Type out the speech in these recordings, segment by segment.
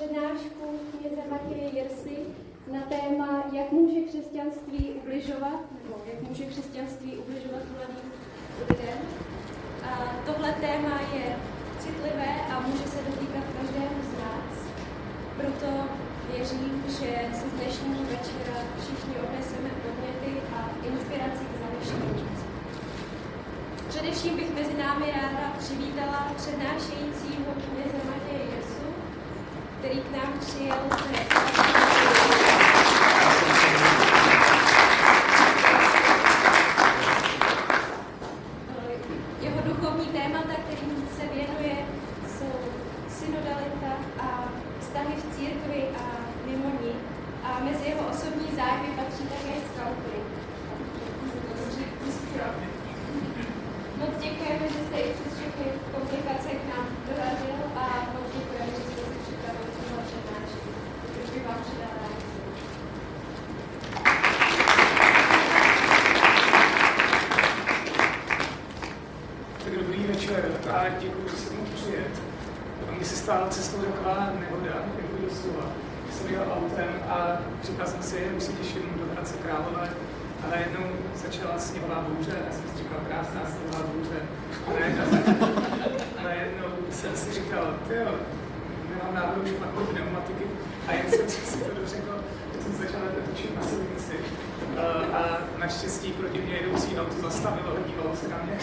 přednášku kněze Matěje Jirsy na téma, jak může křesťanství ubližovat, nebo jak může křesťanství ubližovat mladým lidem. Tohle téma je citlivé a může se dotýkat každého z nás. Proto věřím, že si z dnešního večera všichni odneseme podněty a inspiraci k zamyšlení. Především bych mezi námi ráda přivítala přednášejícího kněze Matěje Jirsu, který k nám přijel jeho duchovní témata, kterým se věnuje, jsou synodalita a vztahy v církvi a mimo ní. A mezi jeho osobní zájmy patří také skauting. Moc děkujeme, že jste i přes všechny komplikace k nám dorazil a moc děkujeme, že jste si připravili tuhle přednášku. Už bych vám předala. Tak dobrý večer a děkuji, že jsem mohl přijet. A mně se stala cestou taková nehoda, jako doslova. Jsem jel autem a říkal jsem si, už se těším do Hradce Králové. A najednou začala sněhová bouře, já jsem si říkal, krásná sněhová bouře. A najednou jsem si říkal, tyjo, nemám náhodou špatnou pneumatiky. A jen jsem si to dořekl, že jsem začal točit na silnici. A naštěstí proti mě jedoucí auto zastavilo a dívalo se na mě.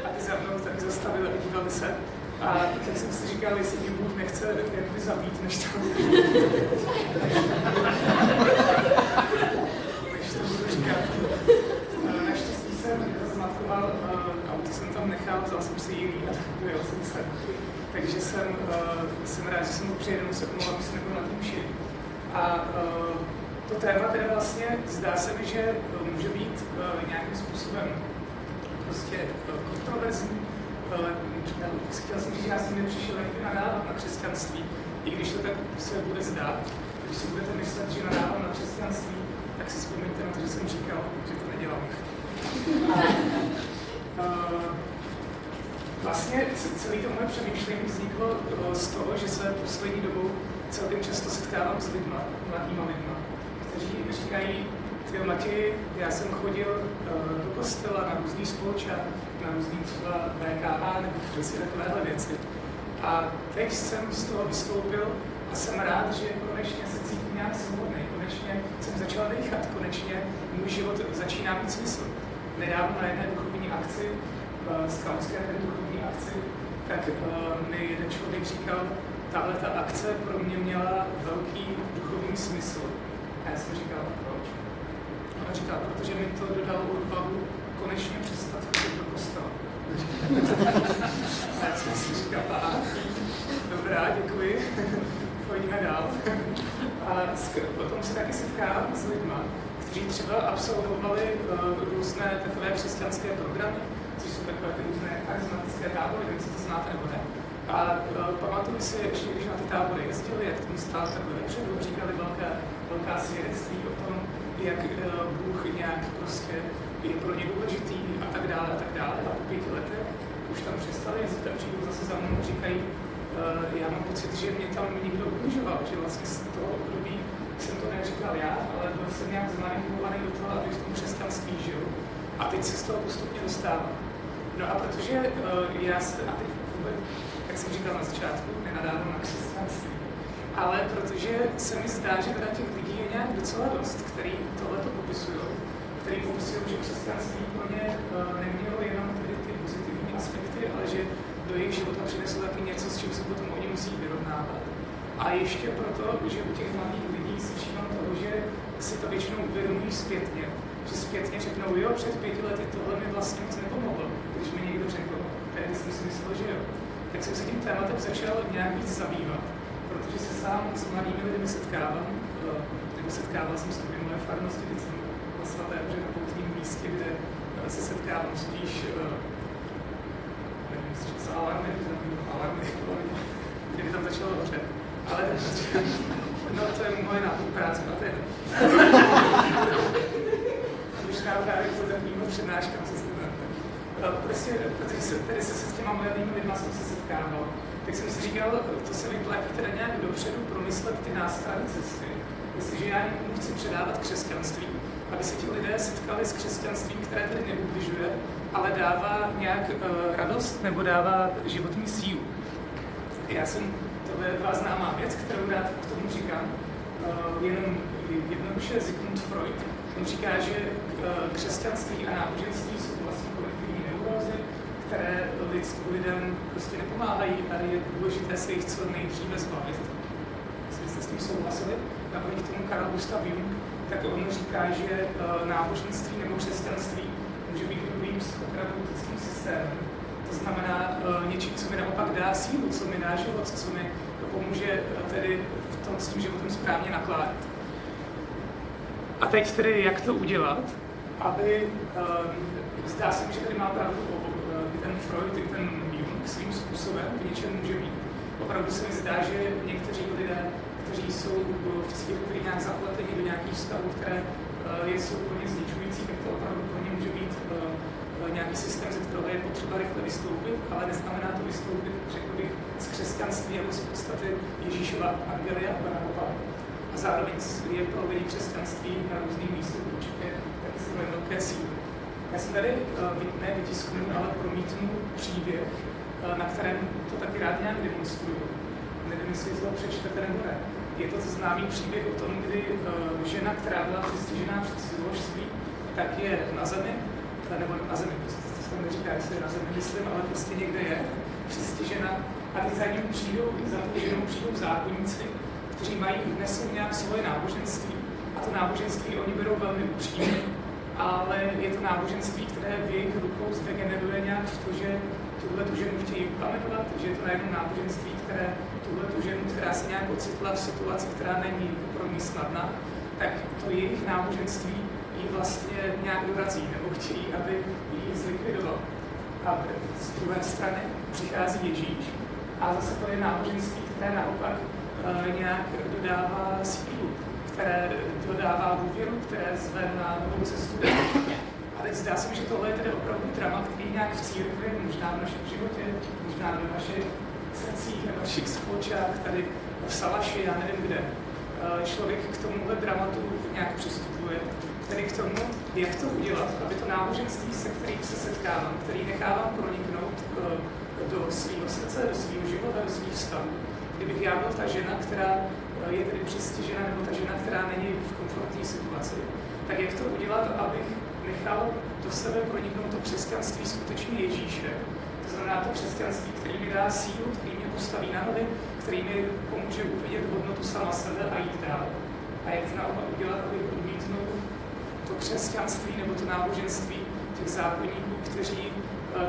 A ty za mnou taky zastavili a dívali se. A tak jsem si říkal, jestli mě Bůh nechce jakoby zabít, než to budu říkat. Naštěstí jsem zmatkoval, auto jsem tam nechal, vzal jsem si jiný a dojel jsem se. Takže jsem rád, že jsem mu přijedu, se omlouvám, že jsem nebyl na tom vši. A to téma teda vlastně zdá se mi, že může být nějakým způsobem prostě kontroverzní. Chtěl jsem říct, že já jsem nepřišel někdy nadávat na křesťanství, i když to tak se bude zdát. Když si budete myslet, že nadávám na křesťanství, tak si vzpomeňte na to, že jsem říkal, že to nedělám. Vlastně celé to moje přemýšlení vzniklo z toho, že se poslední dobou celkem často setkávám s lidma, mladýma lidma, kteří říkají, tyjo Matěji, já jsem chodil do kostela na různý spolčák, na různý třeba VKA nebo prostě takovéhle věci. A teď jsem z toho vystoupil a jsem rád, že konečně se cítím nějak svobodný, konečně jsem začal dýchat, konečně můj život začíná mít smysl. Nedávno na jedné duchovní akci, skautské duchovní akci, tak mi jeden člověk říkal, tahle ta akce pro mě měla velký duchovní smysl. A já jsem říkal, proč? A on říkal, protože mi to dodalo odvahu konečně přestat chodit do kostela. A já jsem si říkal, dobrá, děkuji, pojďme dál. A potom se taky setkávám s lidma, kteří třeba absolvovali různé takové křesťanské programy, což jsou takové ty různé charizmatické tábory, nevím, jestli to znáte nebo ne. A pamatuju si ještě, když na ty tábory jezdili, jak tomu stál takhle vepředu, říkali velká svědectví o tom, jak Bůh nějak prostě je pro ně důležitý a tak dále a tak dále. A po 5 letech už tam přestali jezdit a přijdou zase za mnou a říkají, já mám pocit, že mě tam někdo ubližoval, že vlastně z toho období jsem to neříkal já, ale byl jsem nějak zmanipulovaný do toho, abych v tom křesťanství žil. A teď se z toho postupně dostávám. No a protože já se, a teď vůbec, jak jsem říkal na začátku, nenadávám na křesťanství, ale protože se mi zdá, že teda těch lidí je nějak docela dost, který tohleto popisují, který popisují, že křesťanství pro ně nemělo jenom tedy ty pozitivní aspekty, ale že do jejich života přineslo taky něco, s čím se potom oni musí vyrovnávat. A ještě proto, že u těch mladých lidí si všímám toho, že si to většinou uvědomují zpětně, že zpětně řeknou, jo, před 5 lety tohle mi vlastně moc nepomohlo, když mi někdo řekl, tehdy jsem si myslel, že jo. Tak jsem se tím tématem začal nějak víc zabývat, protože se sám s mladými lidmi setkávám, nebo setkával jsem se v minulé farnosti, teď jsem na Svaté Hoře na poutním místě, kde se setkávám spíš, nevím, s alarmy, kdyby tam začalo hořet. Ale no, to je moje nápad práce na ten. Už nám právě to takovýmhle přednáškám se studentem. Prostě, protože tady se s těma mladými lidma jsem se setkával, tak tak jsem si říkal, to se vyplatí teda nějak dopředu promyslet ty nástavy cesty. Jestliže já někomu chci předávat křesťanství, aby se ti lidé setkali s křesťanstvím, které tedy neubližuje, ale dává nějak radost nebo dává životní sílu. To je taková známá věc, kterou rád k tomu říkám, jenom jednoduše Sigmund Freud. On říká, že křesťanství a náboženství jsou vlastně kolektivní neurózy, které lidem prostě nepomáhají a je důležité se jich co nejdříve zbavit. Jestli jste s tím souhlasili, naproti tomu Carl Gustav Jung, tak on říká, že náboženství nebo křesťanství může být dobrým psychoterapeutickým systémem. To znamená něčím, co mi naopak dá sílu, co mi dá život, co mi pomůže tedy s tím životem správně nakládat. A teď tedy, jak to udělat, aby, zdá se mi, že tady má pravdu ten Freud, i ten Jung svým způsobem v něčem může být. Opravdu se mi zdá, že někteří lidé, kteří jsou v církvi nějak zapleteni do nějakých vztahů, které jsou pro ně zničující, tak to opravdu pro ně může být nějaký systém, ze kterého je potřeba rychle vystoupit, ale neznamená to vystoupit, řekl bych, z křesťanství jako z podstaty Ježíšova evangelia a naopak. A zároveň je pro lidi křesťanství na různých místech určitě taky se velké síly. Já jsem tady nevytisknu, ale promítnu příběh, na kterém to taky rád nějak demonstruju. Nevím, jestli to přečtete nebo ne. Je to známý příběh o tom, kdy žena, která byla přistižená před cizoložství, tak je na zemi, nebo na zemi, to se neříká, jestli je na zemi, myslím, ale prostě někde je přistižena a teď za ním za tou ženou přijdou zákonníci, kteří nesou nějak svoje náboženství a to náboženství oni berou velmi upřímně, ale je to náboženství, které v jejich rukou zdegeneruje nějak v to, že tuhle tu ženu chtějí ukamenovat, že je to najednou náboženství, které tuhle tu ženu, která se nějak ocitla v situaci, která není pro ní snadná, tak to jejich náboženství ji vlastně nějak dorazí, nebo chtějí, aby ji zlikvidoval. A z druhé strany přichází Ježíš a zase to je náboženství, které naopak nějak dodává sílu, které dodává důvěru, které zve na novou cestu. A teď zdá se mi, že tohle je tedy opravdu drama, který nějak v církvi, možná v našem životě, možná ve vašich srdcích, ve vašich spolčách, tady v Salaši, já nevím kde. Člověk k tomuhle dramatu nějak přistupuje, tedy k tomu, jak to udělat, aby to náboženství, se kterým se setkávám, který nechávám proniknout do svého srdce, do svého života, do svých vztahů. Kdybych já byl ta žena, která je tedy přistižena, nebo ta žena, která není v komfortní situaci, tak jak to udělat, abych nechal do sebe proniknout to křesťanství skutečně Ježíše. To znamená to křesťanství, který mi dá sílu, který mě postaví na nohy, který mi pomůže uvidět hodnotu sama sebe a jít dál. A jak to naopak udělat, abych odmítnul to křesťanství nebo to náboženství těch zákonníků, kteří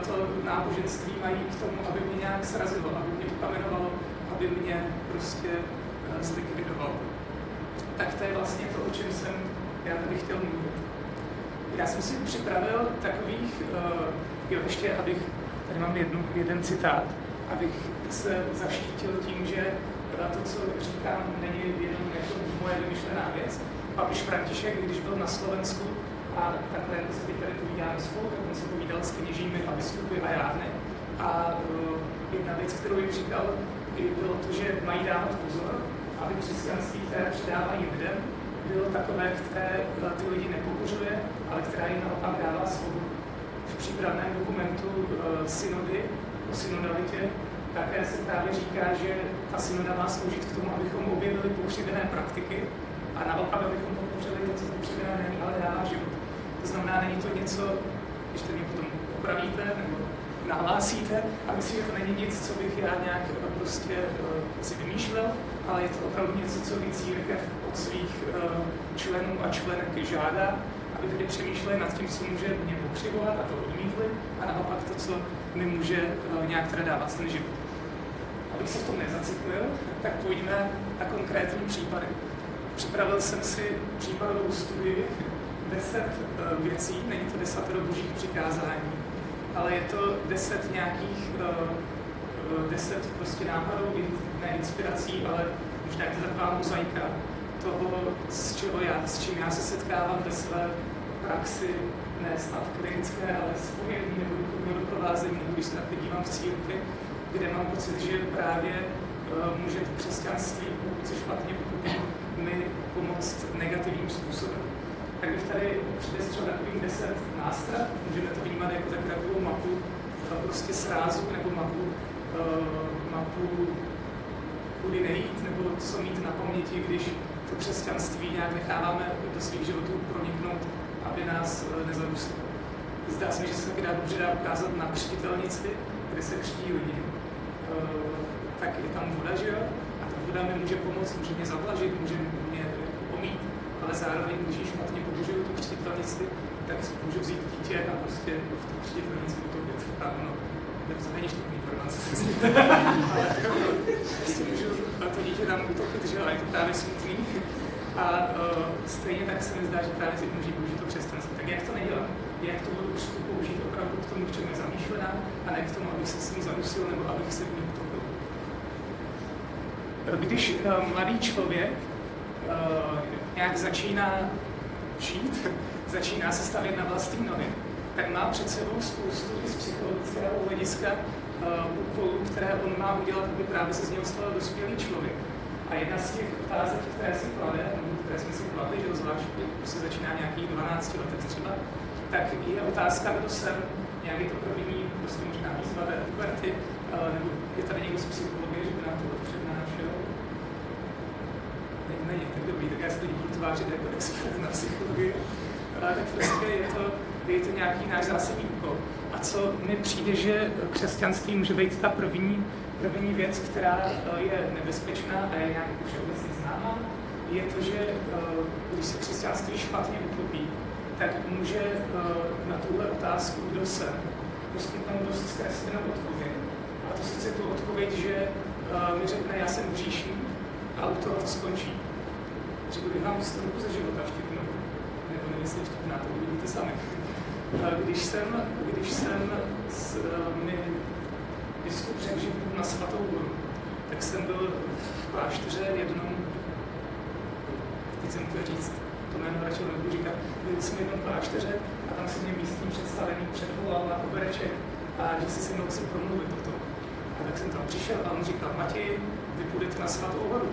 to náboženství mají k tomu, aby mě nějak srazilo, aby mě ukamenovalo, aby mě prostě zlikvidovalo. Tak to je vlastně to, o čem jsem já tady chtěl mluvit. Já jsem si připravil takových, ještě abych, tady mám jeden citát, abych se zaštítil tím, že to, co říkám, není jenom jako moje vymyšlená věc. Papež František, když byl na Slovensku a takhle se tady povídáme spolu, tak on se povídal s kněžími a biskupy a járny. A jedna věc, kterou jim říkal, bylo to, že mají dávat pozor, aby křesťanství, které předávají lidem, bylo takové, které ty lidi nepokořuje, ale která jim naopak dává svobodu. V přípravném dokumentu synody o synodalitě také se právě říká, že ta synoda má sloužit k tomu, abychom objevili pokřivené praktiky a naopak, abychom podpořili to, co pokřivené není, ale dává život. To znamená, není to něco, když to mě potom opravíte nebo nahlásíte, a myslím, že to není nic, co bych já nějak prostě si vymýšlel, ale je to opravdu něco, co by církev od svých členů a členek žádá, aby tedy přemýšleli nad tím, co může mě pokřivovat a to odmítli, a naopak to, co mi může nějak teda dávat ten život. Abych se v tom nezaciklil, tak pojďme na konkrétní případy. Připravil jsem si případovou studii 10 věcí, není to 10 božích přikázání, ale je to 10 nějakých, 10 prostě nápadů, ne inspirací, ale možná je to taková mozaika toho, s čím já se setkávám ve své praxi, ne snad klinické, ale zpovědní nebo duchovního doprovázení, nebo když se na to dívám v církvi, kde mám pocit, že právě může to křesťanství, pokud se špatně pochopí, mi pomoct negativním způsobem. Tak bych tady předestřel takových 10 nástrah, můžeme to vnímat jako takovou mapu prostě srázu nebo mapu kudy nejít, nebo co mít na paměti, když to křesťanství nějak necháváme do svých životů proniknout, aby nás nezadusilo. Zdá se mi, že se taky dobře dá ukázat na křtitelnici, kde se křtí lidi. Tak je tam voda, že jo? A ta voda mi může pomoct, může mě zavlažit, může mě omít, ale zároveň, když ji špatně použiju tu křtitelnici, tak můžu vzít dítě a prostě v tu křtitelnici utopit. A ono, to není špatný informace. Prostě můžu to dítě tam utopit, že jo? A je to právě smutný. A stejně tak se mi zdá, že právě si může použít to křesťanství. Tak jak to nedělám? Jak to budu použít opravdu k tomu, k čemu je zamýšlená, a ne k tomu, abych se s ním zadusil nebo abych se v něm utopil. Když mladý člověk nějak začíná žít, začíná se stavět na vlastní nohy, tak má před sebou spoustu i z psychologického hlediska úkolů, které on má udělat, aby právě se z něho stal dospělý člověk. A jedna z těch otázek, které si klade, které jsme si kladli, že zvlášť, když se začíná nějakých 12 letech třeba, tak je otázka, kdo jsem, nějak je to první, prostě možná výzva té puberty, nebo je tady někdo z psychologie, že by nám to přednášel. Není tak dobrý, tak já se teď budu tvářit jako expert na psychologii. Tak prostě je to nějaký náš zásadní úkol. A co mi přijde, že křesťanství může být ta první věc, která je nebezpečná a je nějak všeobecně známá, je to, že když se křesťanství špatně uchopí, tak může na tuhle otázku, kdo jsem, poskytnout dost zkreslenou odpověď. A to sice tu odpověď, že mi řekne, já jsem hříšník, a u toho to skončí. Řekl bych vám historku ze života vtipnou, nebo nemyslím vtipná, to uvidíte sami. Když jsem mi biskup řekl, že budu na Svatou horu, tak jsem byl v klášteře jednom, teď jsem chtěl říct, to jméno radši nebudu říkat, byl jsem v jednom klášteře a tam se mě místní představený předvolal na kobereček a že si se mnou chci promluvit o tom. A tak jsem tam přišel a on říkal, Matěj, vy půjdete na Svatou horu.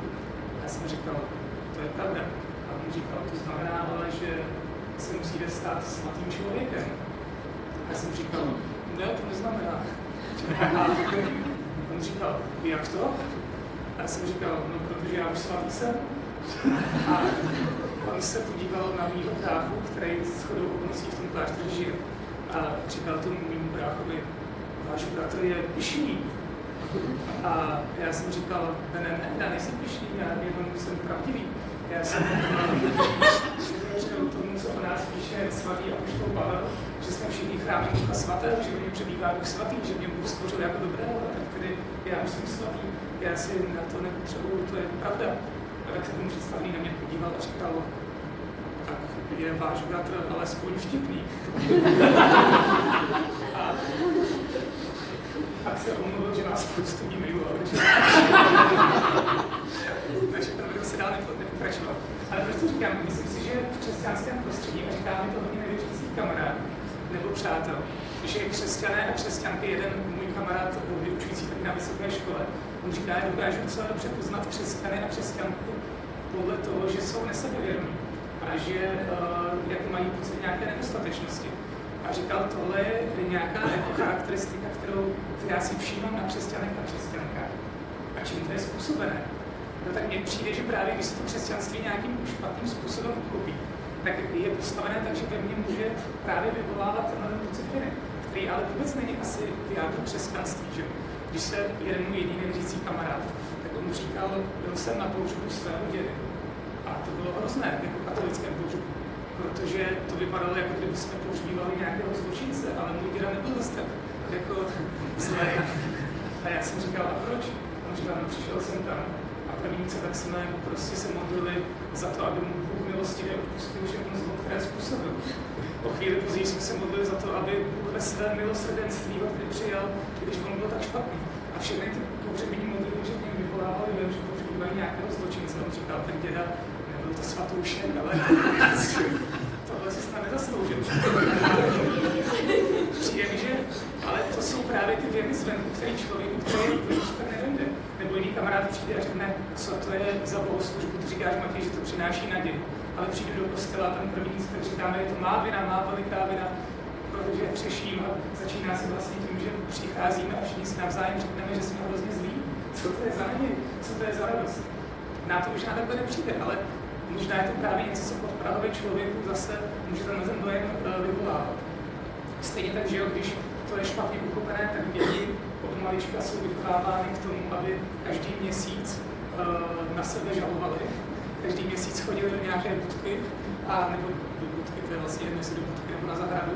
A já jsem říkal, to je pravda. A on říkal, to znamená ale, že se musíte stát svatým člověkem. A já jsem říkal, ne, to neznamená. A on říkal, jak to? A já jsem říkal, no protože já už svatý jsem. A on se podíval na mýho bráchu, který shodou okolností v tom klášteře žije. A říkal tomu mému bráchovi, váš bratr je pyšný. A já jsem říkal, ne, já nejsem pyšný, já jenom jsem pravdivý. Já jsem říkal tomu, co o nás píše svatý apoštol Pavel, že jsme všichni chrámy Ducha Svatého, že mě přebývá Duch Svatý, že mě Bůh stvořil jako dobrého, a tak tedy já už jsem svatý, já si na to nepotřebuju, to je pravda. A tak se ten představený na mě podíval a říkal, tak je váš bratr alespoň vtipný. A tak se omluvil, že nás spoustu e-mailů, takže ten video se dál nepokračoval. Ale proč to říkám? Myslím si, že v křesťanském prostředí, a říká mi to hodně nevěřících kamarád nebo přátel, že křesťané a křesťanky, jeden můj kamarád vyučující tady na vysoké škole, on říká, že dokážu docela dobře poznat křesťany a křesťanku podle toho, že jsou nesebevědomí a že jako mají pocit nějaké nedostatečnosti. A říkal, tohle je nějaká charakteristika, kterou já si všímám na křesťanech a křesťankách. A čím to je způsobené? No tak mně přijde, že právě když se to křesťanství nějakým špatným způsobem uchopí, tak je postavené tak, že ve mně může právě vyvolávat tenhle pocit viny, který ale vůbec není asi v jádru křesťanství, že? Když se jeden můj jediný nevěřící kamarád, tak on říkal, byl jsem na pohřbu svého dědy. A to bylo hrozné, jako katolickém pohřbu. Protože to vypadalo, jako kdyby jsme pohřbívali nějakého zločince, ale můj děda nebyl zase tak jako zlé. A já jsem říkal, a proč? On říkal, no přišel jsem tam a první co, tak jsme prostě se modlili za to, aby mu Bůh milostivě odpustil všechno zlo, které způsobil. O chvíli později jsme se modlili za to, aby Bůh ve svém milosrdenství ho tedy přijal, když on byl tak špatný. A všechny ty pohřební modlitby, že k něm vyvolávali, že pohřbívají nějakého zločince. On říkal, tak děda, nebyl to svatoušek, ale tohle si snad nezasloužil. přijde, že ale to jsou právě ty věmy zvenku, který člověku, který tak nedojde. Nebo jiný kamarád přijde a řekne, co to je za bohoslužbu, ty říkáš, Matěj, že to přináší naději. Ale přijdu do kostela a ten první, co říkáme, je to má vina, má veliká vina, protože hřeším a začíná se vlastně tím, že přicházíme a všichni si navzájem řekneme, že jsme hrozně zlí. Co to je za naději? Co to je za radost? Na to už takhle nepřijde, ale možná je to právě něco, co podprahově člověku zase může ten dojem vyvolávat. Stejně tak, že jo, když to je špatně uchopené, tak děti od malička jsou vychovávány k tomu, aby každý měsíc na sebe žalovali. Každý měsíc chodili do nějaké budky, nebo do budky, to je vlastně jedno, jestli do budky nebo na zahradu,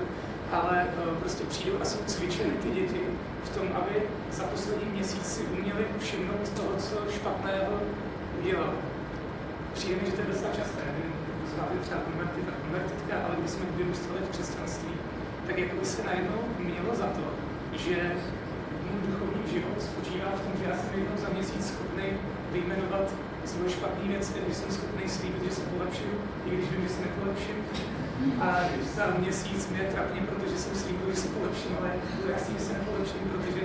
ale prostě přijdou a jsou cvičeny ty děti v tom, aby za poslední měsíc si uměli všimnout toho, co špatného udělal. Přijde mi, že to je docela časté, nevím, zváte třeba konvertitka, ale když jsme vyrůstali v křesťanství, tak jako by se najednou mělo za to, že můj duchovní život spočívá v tom, že já jsem jednou za měsíc schopný vyjmenovat svoje špatné věci, když jsem schopný slíbit, že se polepším, i když vím, že se nepolepším. A za měsíc mě je trapně, protože jsem slíbil, že se polepším, ale jasně, že se nepolepším, protože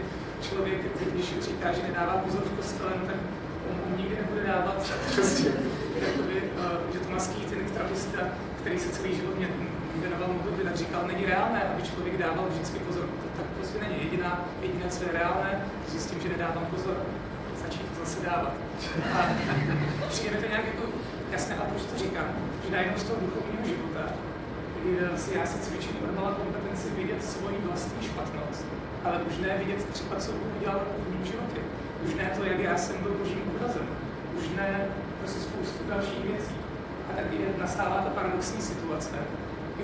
člověk, když říká, že nedává pozor v kostele, tak on nikdy nebude dávat. Prostě, jakoby, že to má ten trapista, který se celý život mě věnoval modlitbě, tak říkal, není reálné, aby člověk dával vždycky pozor. Tak prostě není. Jediné, co je reálné, zjistím, že nedávám pozor, začít to zase dávat. A přijde mi to nějak jako jasné, a proč to říkám, že najednou z toho duchovního života já se cvičím normální kompetenci vidět svoji vlastní špatnost, ale už ne vidět třeba, co Bůh udělal v mém životě. Už ne to, jak já jsem byl Božím obrazem. Už ne prostě spoustu dalších věcí. A taky nastává ta paradoxní situace,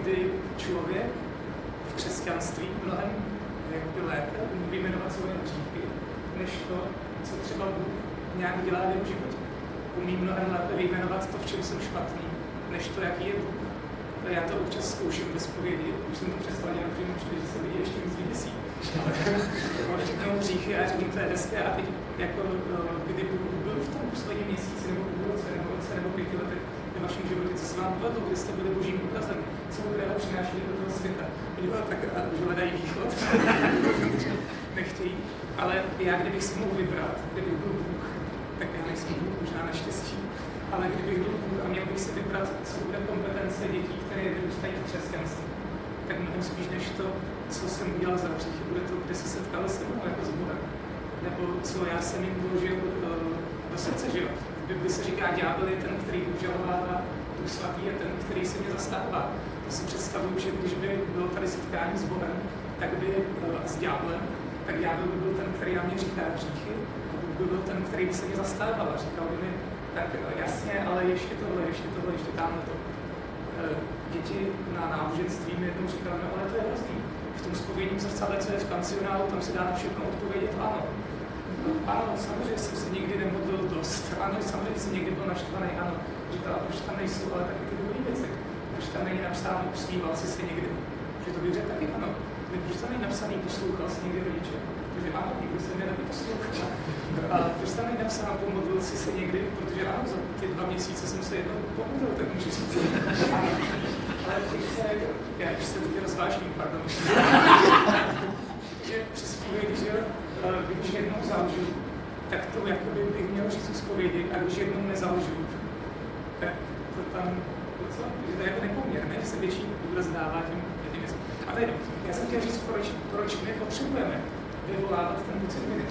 kdy člověk v křesťanství mnohem lépe umí vyjmenovat svoje hříchy, než to, co třeba Bůh nějak dělá v jeho životě. Umí mnohem lépe vyjmenovat to, v čem jsem špatný, než to, jaký je Bůh. Já to občas zkouším ve zpovědi, už jsem to přestal dělat, protože mi přijde, že se lidi ještě víc vyděsí. Ale řeknou hříchy a řeknu, to je hezké a teď, jako, kdy Bůh byl v tom posledním měsíci, nebo půl roce, nebo 5 letech ve vašem životě, co se vám povedlo, kdy jste byli Božím obrazem, co Bůh přinášeli do toho světa. Podívat tak, že hledají východ, nechtějí, ale já, kdybych si mohl vybrat, kdyby byl Bůh, tak já nejsem Bůh, možná naštěstí, ale kdybych byl Bůh a měl bych si vybrat, co bude kompetence dětí, které vyrůstají v křesťanství, tak mnohem spíš než to, co jsem udělal za hříchy, bude to, kde se setkali se mnou jako s Bohem. Nebo co já jsem jim vložil do srdce, že jo. V Bibli se říká, ďábel je ten, který obžalovává, Duch svatý je ten, který se mě zastává. Já si představuju, že když by bylo tady setkání s Bohem, tak by s ďáblem, tak ďábel by byl ten, který na mě říká hříchy, a Bůh by byl ten, který by se mě zastával a říkal by mi, tak jasně, ale ještě tohle, ještě tamhle to. Děti na náboženství mi jednou říkali, no ale to je hrozný. V tom zpovědním zrcadle, co je v pensionálu, tam se dá na všechno odpovědět ano. Ano, samozřejmě jsem se nikdy nemodlil dost. Ano, samozřejmě jsem někdy byl naštvaný, ano. Říkala, proč tam nejsou, ale taky ty dobrý věci. Proč tam není napsáno, usmíval jsi se někdy. Že to bych řekl taky ano. Proč tam není napsaný, poslouchal jsi někdy rodiče. Protože ano, nikdy jsem mě taky poslouchal. A proč tam není napsáno, pomodlil jsi se někdy, protože ano, za ty 2 měsíce jsem se jednou pomodlil, tak můžu říct. Ale teď se, já už se taky rozvážním, pardon. Že při zpovědi, že když jednou založu, tak to jakoby bych měl říct u zpovědi, a když jednou nezaložu, tak to tam docela, že to je jako nepoměrné, že se větší důraz dává tím věcem. A teď, já jsem chtěl říct, proč my potřebujeme vyvolávat ten pocit viny.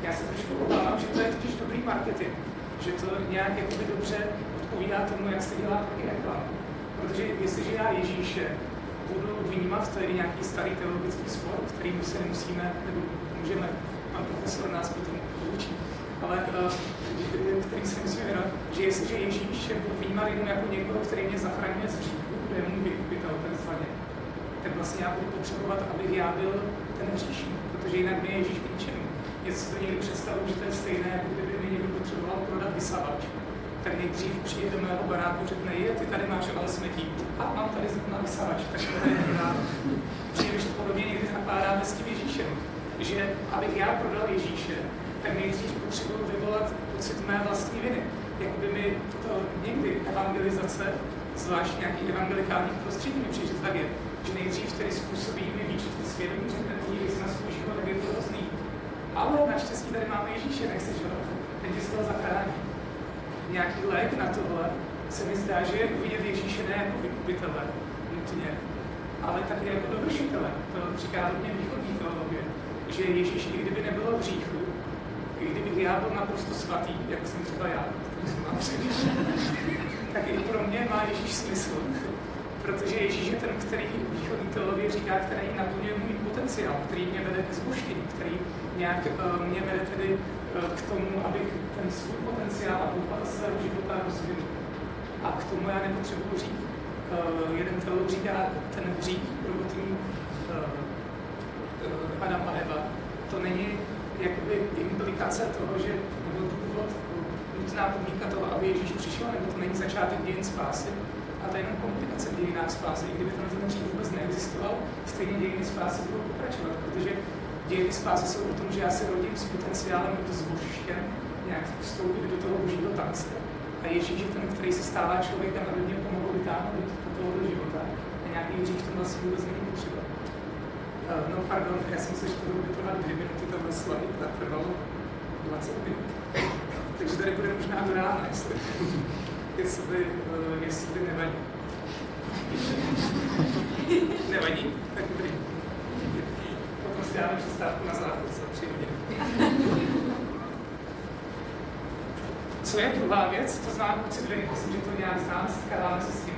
Já se trošku obávám, že to je totiž dobrý marketing, že to nějak jakoby dobře odpovídá tomu, jak se dělá taky reklama. Protože jestliže já Ježíše budu vnímat, to je nějaký starý teologický spor, kterým se nemusíme, nebo můžeme, pan profesor nás potom poučí, ale který se musíme věnovat, že jestliže Ježíše budu vnímat jenom jako někoho, který mě zachraňuje z hříchu, to je můj vykupitel takzvaně, tak vlastně já budu potřebovat, abych já byl ten hříšník, protože jinak mě Ježíš k ničemu. Jestli si to někdy představuji, že to je stejné, jako kdyby mi někdo potřeboval prodat vysavač, tak nejdřív přijde do mého baráku, řekne, ty tady máš ale smetí. A mám tady na vysavač, tak to tady prodám. Příliš podobně někdy nakládáme s tím Ježíšem, že abych já prodal Ježíše, tak nejdřív potřebuji vyvolat pocit mé vlastní viny. Jakoby mi to někdy evangelizace, zvlášť nějakých evangelikálních prostředí, mi přijde, tak je. že nejdřív tedy způsobí mi výčitky svědomí, řekne, podívej se na svůj život, jak je to hrozný. Ale naštěstí tady máme Ježíše, nechceš ho, ten tě z toho zachrání. Nějaký lék na tohle se mi zdá, že je uvidět Ježíše ne jako vykupitele, nutně, ale taky jako dovršitele. To říká hodně východní teologie, že Ježíš, i kdyby nebylo hříchu, i kdybych já byl naprosto svatý, jako jsem třeba já, tak i pro mě má Ježíš smysl. Protože Ježíš je ten, který východní teologie říká, který naplňuje můj potenciál, který mě vede ke zbožtění, který nějak mě vede tedy k tomu, abych ten svůj potenciál a bohatá svého života rozvinul. A k tomu já nepotřebuji hřích. Jeden teolog říká, ten hřích prvotní Adam a Eva, to není jakoby implikace toho, že nebo důvod, nutná podmínka toho, aby Ježíš přišel, nebo to není začátek dějin spásy, a to je jenom komplikace v dějinách spásy. I kdyby ten hřích vůbec neexistoval, stejně dějiny spásy budou pokračovat, protože dějiny spásy jsou o tom, že já se rodím s potenciálem být zbožištěn, nějak vstoupit do toho božího tance. A Ježíš je ten, který se stává člověkem, aby mě pomohl vytáhnout do tohoto života. A nějaký hřích v tom vlastně vůbec není potřeba. No pardon, já jsem se, že to bude trvat 2 minuty, tohle slavit, tak trvalo 20 minut. Takže tady bude možná do rána, jestli nevadí. Nevadí? Tak dobrý. Potom si dáme přestávku na záchod za 3 hodiny. Co je druhá věc? To znám citlivě, myslím, že to nějak známe, setkáváme se s tím.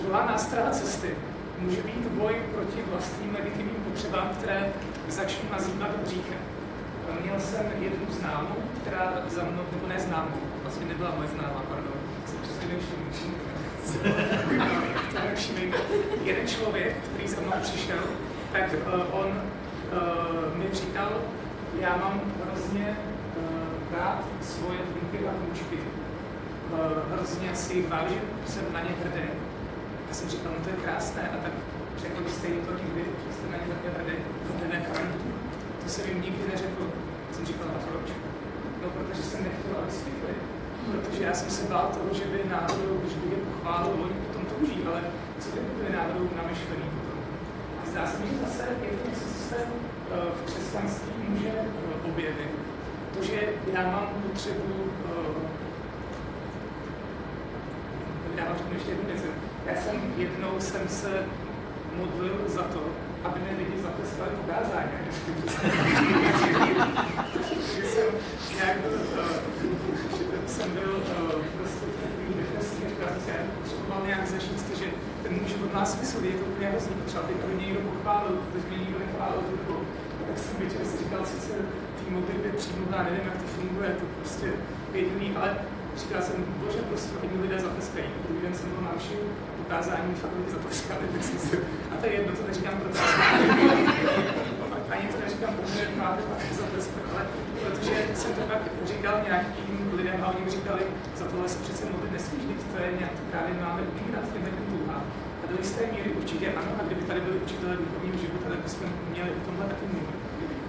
Druhá nástraha cesty může být boj proti vlastním legitimním potřebám, které začnu nazývat hříchem. Měl jsem jednu známou, která za mnou, nebo ne známou, vlastně nebyla moje známá, pardon, jsem přesně nevšiml. Jeden člověk, který za mnou přišel, tak on mi říkal, já mám hrozně rád svoje vnuky a vnučky. Hrozně si jich vážím, jsem na ně hrdý. Já jsem říkal, no to je krásné, a tak řekl byste jim to nikdy, že jste na ně také hrdý. To jsem jim nikdy neřekl. Jsem říkal, a proč? No, protože jsem nechtěl, aby spěchli. Protože já jsem se bál toho, že by náhodou, když by je pochválil, oni potom touží, ale co by náhodou namyšlený potom. A zdá se mi, že zase je to něco, co se v křesťanství může objevit. To, že já mám potřebu, já vám řeknu ještě jednu věc. Jednou jsem se modlil za to, aby mi lidi zatleskali pokázání. Jsem byl prostě v takovým depresivní, říkal jsem si, já potřeboval nějak začít to, že ten můj život má smysl, je to úplně hrozný, potřeba bych, aby mě někdo pochválil, protože mě nikdo nechválil tu dobu. Tak jsem večer si říkal, sice tý modlitby přímo, já nevím, jak to funguje, to prostě jediný, ale říkal jsem, bože, prosím, aby mi lidé zatleskají. Druhý den jsem byl na mši, pokázání fakt lidi zatleskali, tak jsem si, a to je jedno, to neříkám proto, ani to neříkám, protože máte pak zatleskat, ale protože jsem to pak říkal nějakým lidem a oni mi říkali, za tohle se přece modlit nesmíš, to je nějak, právě máme umírat těm takovým touhám. A do jisté míry určitě ano, a kdyby tady byli učitelé duchovního života, tak bychom měli o tomhle taky mluvit.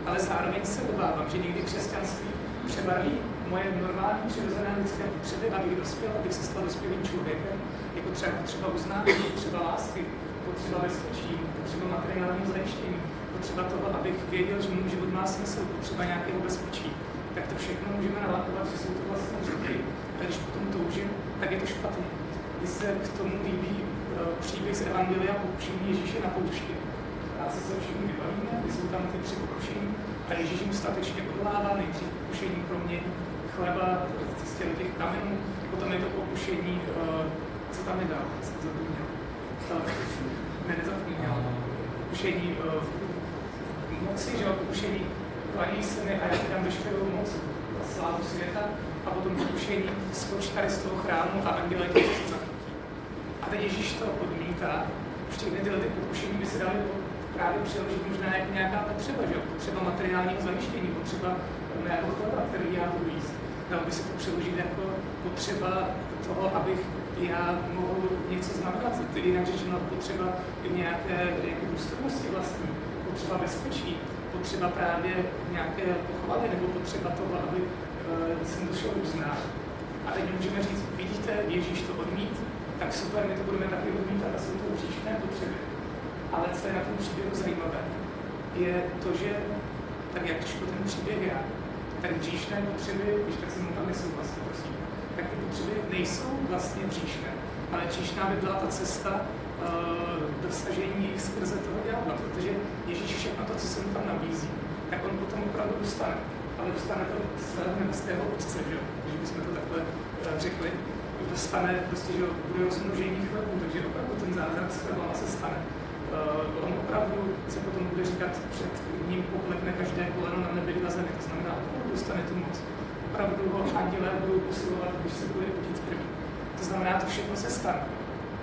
Ale zároveň se obávám, že někdy křesťanství přebarví moje normální přirozené lidské potřeby, abych dospěl, abych se stal dospělým člověkem, jako třeba uznání, potřeba lásky, potřeba bezpečí, potřeba materiálního zajištění, potřeba toho, abych věděl, že můj život má smysl, potřeba nějakého bezpečí. Tak to všechno můžeme nalakovat, že jsou to vlastně hříchy. A když potom toužím, tak je to špatně. Když se k tomu líbí příběh z Evangelia pokušení Ježíše na poušti. A co se všichni vybavíme, kdy jsou tam ty 3 pokušení a Ježíš jim statečně odvolává nejdřív pokušení pro mě chleba z těch kamenů, potom je to pokušení, co tam je dál, jsem zapomněl. Nezapomněl. Pokušení moci, že jo, pokušení klaní se mi a já ti dám veškerou moc a slávu světa a potom pokušení skoč tady z toho chrámu a anděle tě zachytí. A teď Ježíš to odmítá, všechny tyhle pokušení by se daly právě přeložit možná jako nějaká potřeba, že jo, potřeba materiálního zajištění, potřeba mého chleba, který já budu jíst. Dalo by se to přeložit jako potřeba toho, abych já mohl něco znamenat, jinak řečeno potřeba nějaké důstojnosti vlastní, potřeba bezpečí, potřeba právě nějaké pochvaly nebo potřeba toho, aby jsem došel uznat. A teď můžeme říct, vidíte, Ježíš to odmít, tak super, my to budeme taky odmítat a jsou to hříšné potřeby. Ale co je na tom příběhu zajímavé, je to, že tak jak čtu ten příběh já, tak hříšné potřeby, když tak se mnou tam nesouhlasí, prosím, tak ty potřeby nejsou vlastně hříšné, ale hříšná by byla ta cesta dosažení jich skrze toho ďábla, protože Ježíš všechno to, co se mu tam nabízí, tak on potom opravdu dostane. Ale dostane to svého nebeského otce, že jo? Když bychom to takhle řekli. Dostane prostě, že bude rozmnožení chlebů, takže opravdu ten zázrak s chlebama se stane. On opravdu se potom bude říkat, před ním poklekne každé koleno na nebi na zemi, to znamená, opravdu dostane tu moc. Opravdu ho andělé budou usilovat, když se bude utit krví. To znamená, to všechno se stane.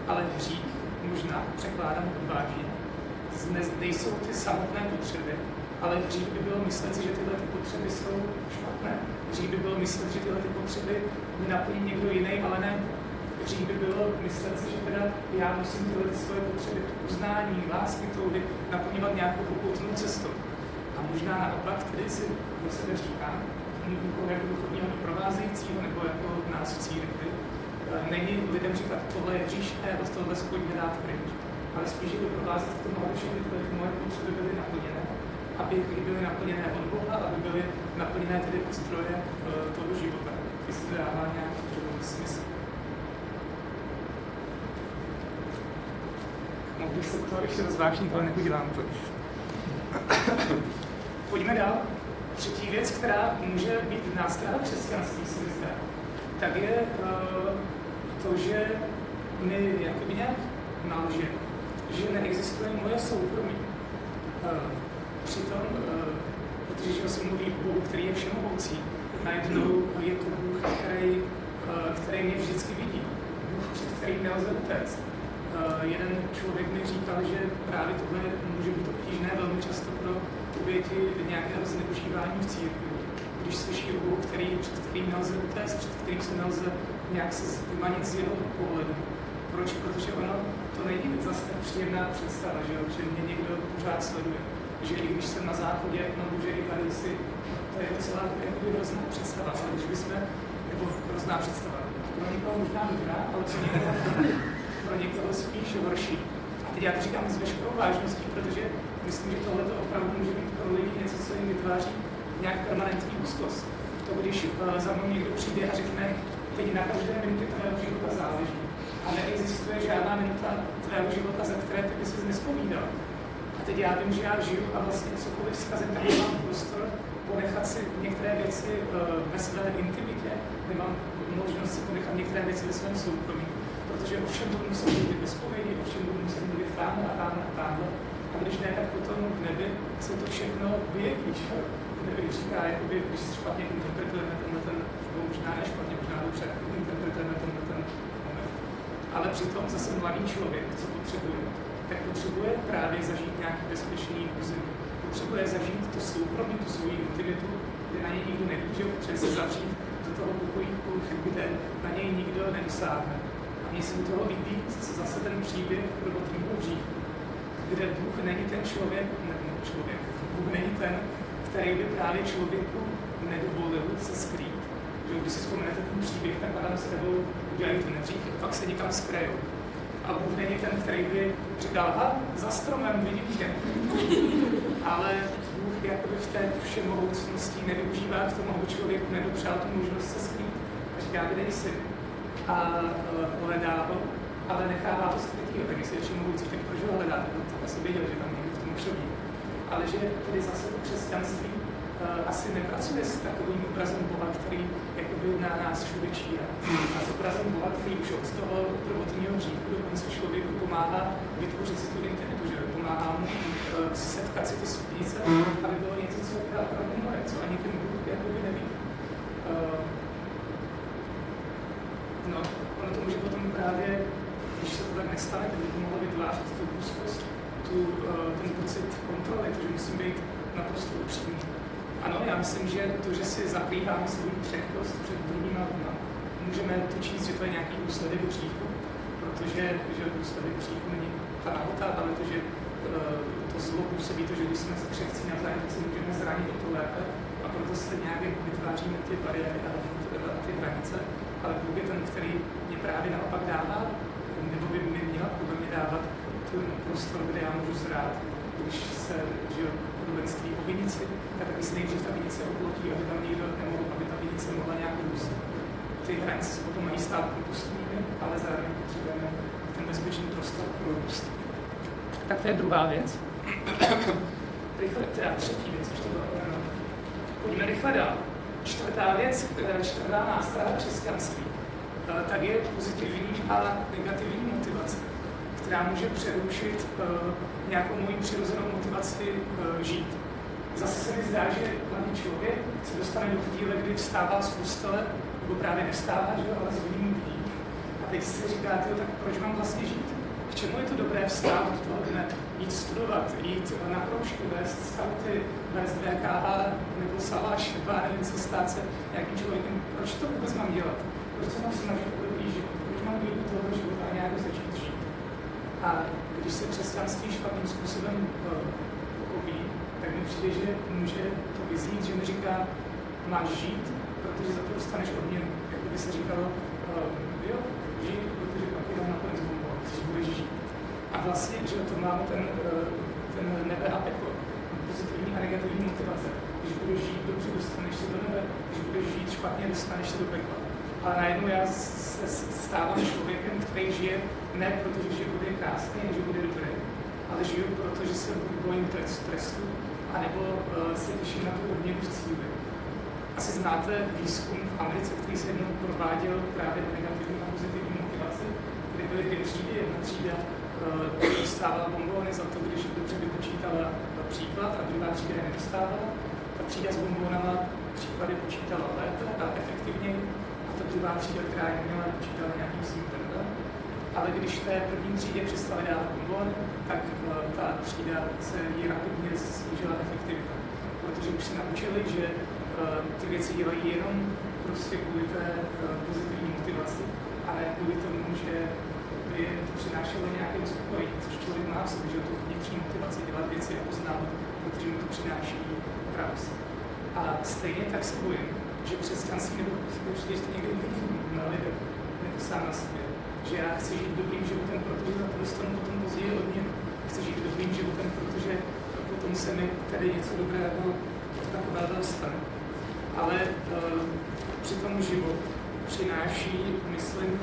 Ale hřích, možná překládám odvážně, nejsou ty samotné potřeby, ale hřích by bylo myslet si, že tyhle ty potřeby jsou špatné. Hřích by bylo myslet, že tyhle ty potřeby mi naplní někdo jiný, ale ne. Hřích by bylo myslet si, že teda já musím tyhle ty svoje potřeby, uznání, lásky, touhy naplňovat nějakou pokoutnou cestou. A možná naopak, tedy si do sebe říkám, někoho jako duchovního doprovázejícího nebo jako nás v církvi, není lidem říkat, tohle je hříšné, od tohle se pojďme dát pryč, ale spíš je doprovázet k tomu, aby všechny tyhle moje potřeby byly naplněné, aby byly naplněné od Boha, aby byly naplněné tedy od zdroje toho života. Jestli to dává nějaký smysl. Mohl bych se to ještě rozvážnit, ale neudělám to. Pojďme dál. Třetí věc, která může být nástraha křesťanství, si myslím, tak je to, že my jakoby nějak nalžeme, že neexistuje moje soukromí. Přitom, protože se mluví o Bohu, který je všemohoucí, najednou je to Bůh, který mě vždycky vidí. Bůh, před kterým nelze utéct. Jeden člověk mi říkal, že právě tohle může být obtížné velmi často pro oběti nějakého zneužívání v církvi. Když slyší o Bohu, před kterým nelze utéct, před kterým se nelze nějak se vymanit z jeho pohledu. Proč? Protože ono to není zase tak příjemná představa, že mě někdo pořád sleduje. Že i když jsem na záchodě, no že i tady si, to je docela hrozná představa, ale když bychom, nebo hrozná představa, pro někoho možná dobrá, ale pro někoho spíš horší. A teď já to říkám s veškerou vážností, protože myslím, že tohle opravdu může být pro lidi něco, co jim vytváří nějak permanentní úzkost. To, když za mnou někdo přijde a řekne, teď na každé minutě tvého života záleží. A neexistuje žádná minuta tvého života, za které ty bys nespovídal. A teď já vím, že já žiju a vlastně cokoliv zkazem, tak nemám prostor ponechat si některé věci ve své intimitě, nemám možnost si ponechat některé věci ve svém soukromí. Protože ovšem budu muset mluvit ve zpovědi, ovšem budu muset mluvit tamhle a tamhle a tamhle. A když ne, tak potom v nebi se to všechno vyjeví. V nebi říká, jakoby, když si špatně interpretujeme ten, možná ne špatně, možná dobře, interpretujeme ten moment. Ale přitom zase mladý člověk, co potřebuje, tak potřebuje právě zažít nějaký bezpečný území. Potřebuje zažít to soukromí, tu svou intimitu, kde na něj nikdo neví, že potřebuje se zavřít do toho pokojíku, kde na něj nikdo nedosáhne. A mně se u toho líbí zase ten příběh prvotního hříchu, kde Bůh není ten člověk, Bůh není ten, který by právě člověku nedovolil se skrýt. Že když si vzpomenete ten příběh, tak Adam s Evou udělají ten hřích, pak se někam skrajou. A Bůh není ten, který by říkal, za stromem vidím tě. Ale Bůh jakoby v té všemohoucnosti nevyužívá k tomu, aby člověku nedopřál tu možnost se skrýt. A říká, vydej si. A hledá ho, ale nechává ho skrytýho, tak jestli je všemohoucí, tak proč ho hledá? Tak asi věděl, že tam někdo v tom šobí. Ale že tedy zase to křesťanství asi nepracuje s takovým obrazem Boha, který jakoby na nás všude čírá. A s obrazem Boha, který už od toho prvotního hříchu dokonce člověku pomáhá vytvořit si tu intimitu, že pomáhá mu setkat si ty stupnice, aby bylo něco, co je opravdu nové, co ani ten Bůh jakoby neví. No, ono to může potom právě, když se to tak nestane, tak by to mohlo vytvářet tu úzkost, ten pocit kontroly, to, že musím být naprosto upřímný. Ano, já myslím, že to, že si zakrýváme svou křehkost před druhýma lidma, můžeme to číst, že to je nějaký důsledek hříchu, protože že důsledek hříchu není ta nahota, ale to, že to zlo působí to, že když jsme křehcí navzájem, tak se můžeme zranit o to lépe a proto se nějak vytváříme ty bariéry a ty hranice, ale Bůh je ten, který mě právě naopak dává, nebo by mi měl podle mě dávat ten prostor, kde já můžu zrát, když se podobenství o vinici, tak taky se nejdřív ta vinice oplotí, aby tam někdo nemohl, aby ta vinice mohla nějak růst. Ty hranice se potom mají stát propustnými, ale zároveň potřebujeme ten bezpečný prostor pro růst. Tak to je druhá věc. Rychle, teda třetí věc, už to bylo. Pojďme rychle dál. Čtvrtá věc, čtvrtá nástrada křesťanství, tak je pozitivní a negativní motivace, která může přerušit nějakou moji přirozenou motivaci žít. Zase se mi zdá, že mladý člověk se dostane do chvíle, kdy vstává z postele, nebo právě nevstává, že? Ale zvoní budí. A teď si říká, tak proč mám vlastně žít? K čemu je to dobré vstát do toho dne? Jít studovat, jít na kroužky, vést skauty, vést VKH nebo salaš, nebo já nevím, co stát se nějakým člověkem. Proč to vůbec mám dělat? Proč se mám snažit o dobrý život? Proč mám jít do toho života a nějak začít žít? A když se křesťanství špatným způsobem pochopí, tak mi přijde, že může to vyznít, že mi říká, máš žít, protože za to dostaneš odměnu. Jako by se říkalo, jo, žít, protože pak je tam nakonec bomba, když budeš žít. A vlastně, že to máme ten nebe a peklo, pozitivní a negativní motivace. Když budeš žít dobře, dostaneš se do nebe, když budeš žít špatně, dostaneš se do pekla. Ale najednou já se stávám člověkem, který žije ne protože život je krásný, že bude dobrý, ale žiju protože se bojím trestu, anebo se těším na tu odměnu v cíli. Asi znáte výzkum v Americe, který se jednou prováděl právě o negativní a pozitivní motivaci, kde byly dvě třídy. Jedna třída dostávala bonbóny za to, když dobře vypočítala příklad, a druhá třída je nedostávala. Ta třída s bonbónama příklady počítala lépe a efektivně, a ta druhá třída, která je neměla, počítala nějakým svým tempem. Ale když té první třídě přestali dávat bonbóny, tak ta třída se jí rapidně snížila efektivita. Protože už se naučili, že ty věci dělají jenom prostě kvůli té pozitivní motivaci, a ne kvůli tomu, že by to přinášelo nějaké uspokojení, což člověk má v sobě, že tu vnitřní motivaci dělat věci a poznat, protože mu to přináší radost. A stejně tak se bojím, že křesťanství nebo přijde, že to někdo vidí na lidech, nebo sám na sobě, že já chci žít dobrým životem, protože za to dostanu potom později odměnu. Chci žít dobrým životem, protože potom se mi tady něco dobrého takového stane. Ale přitom život přináší, myslím,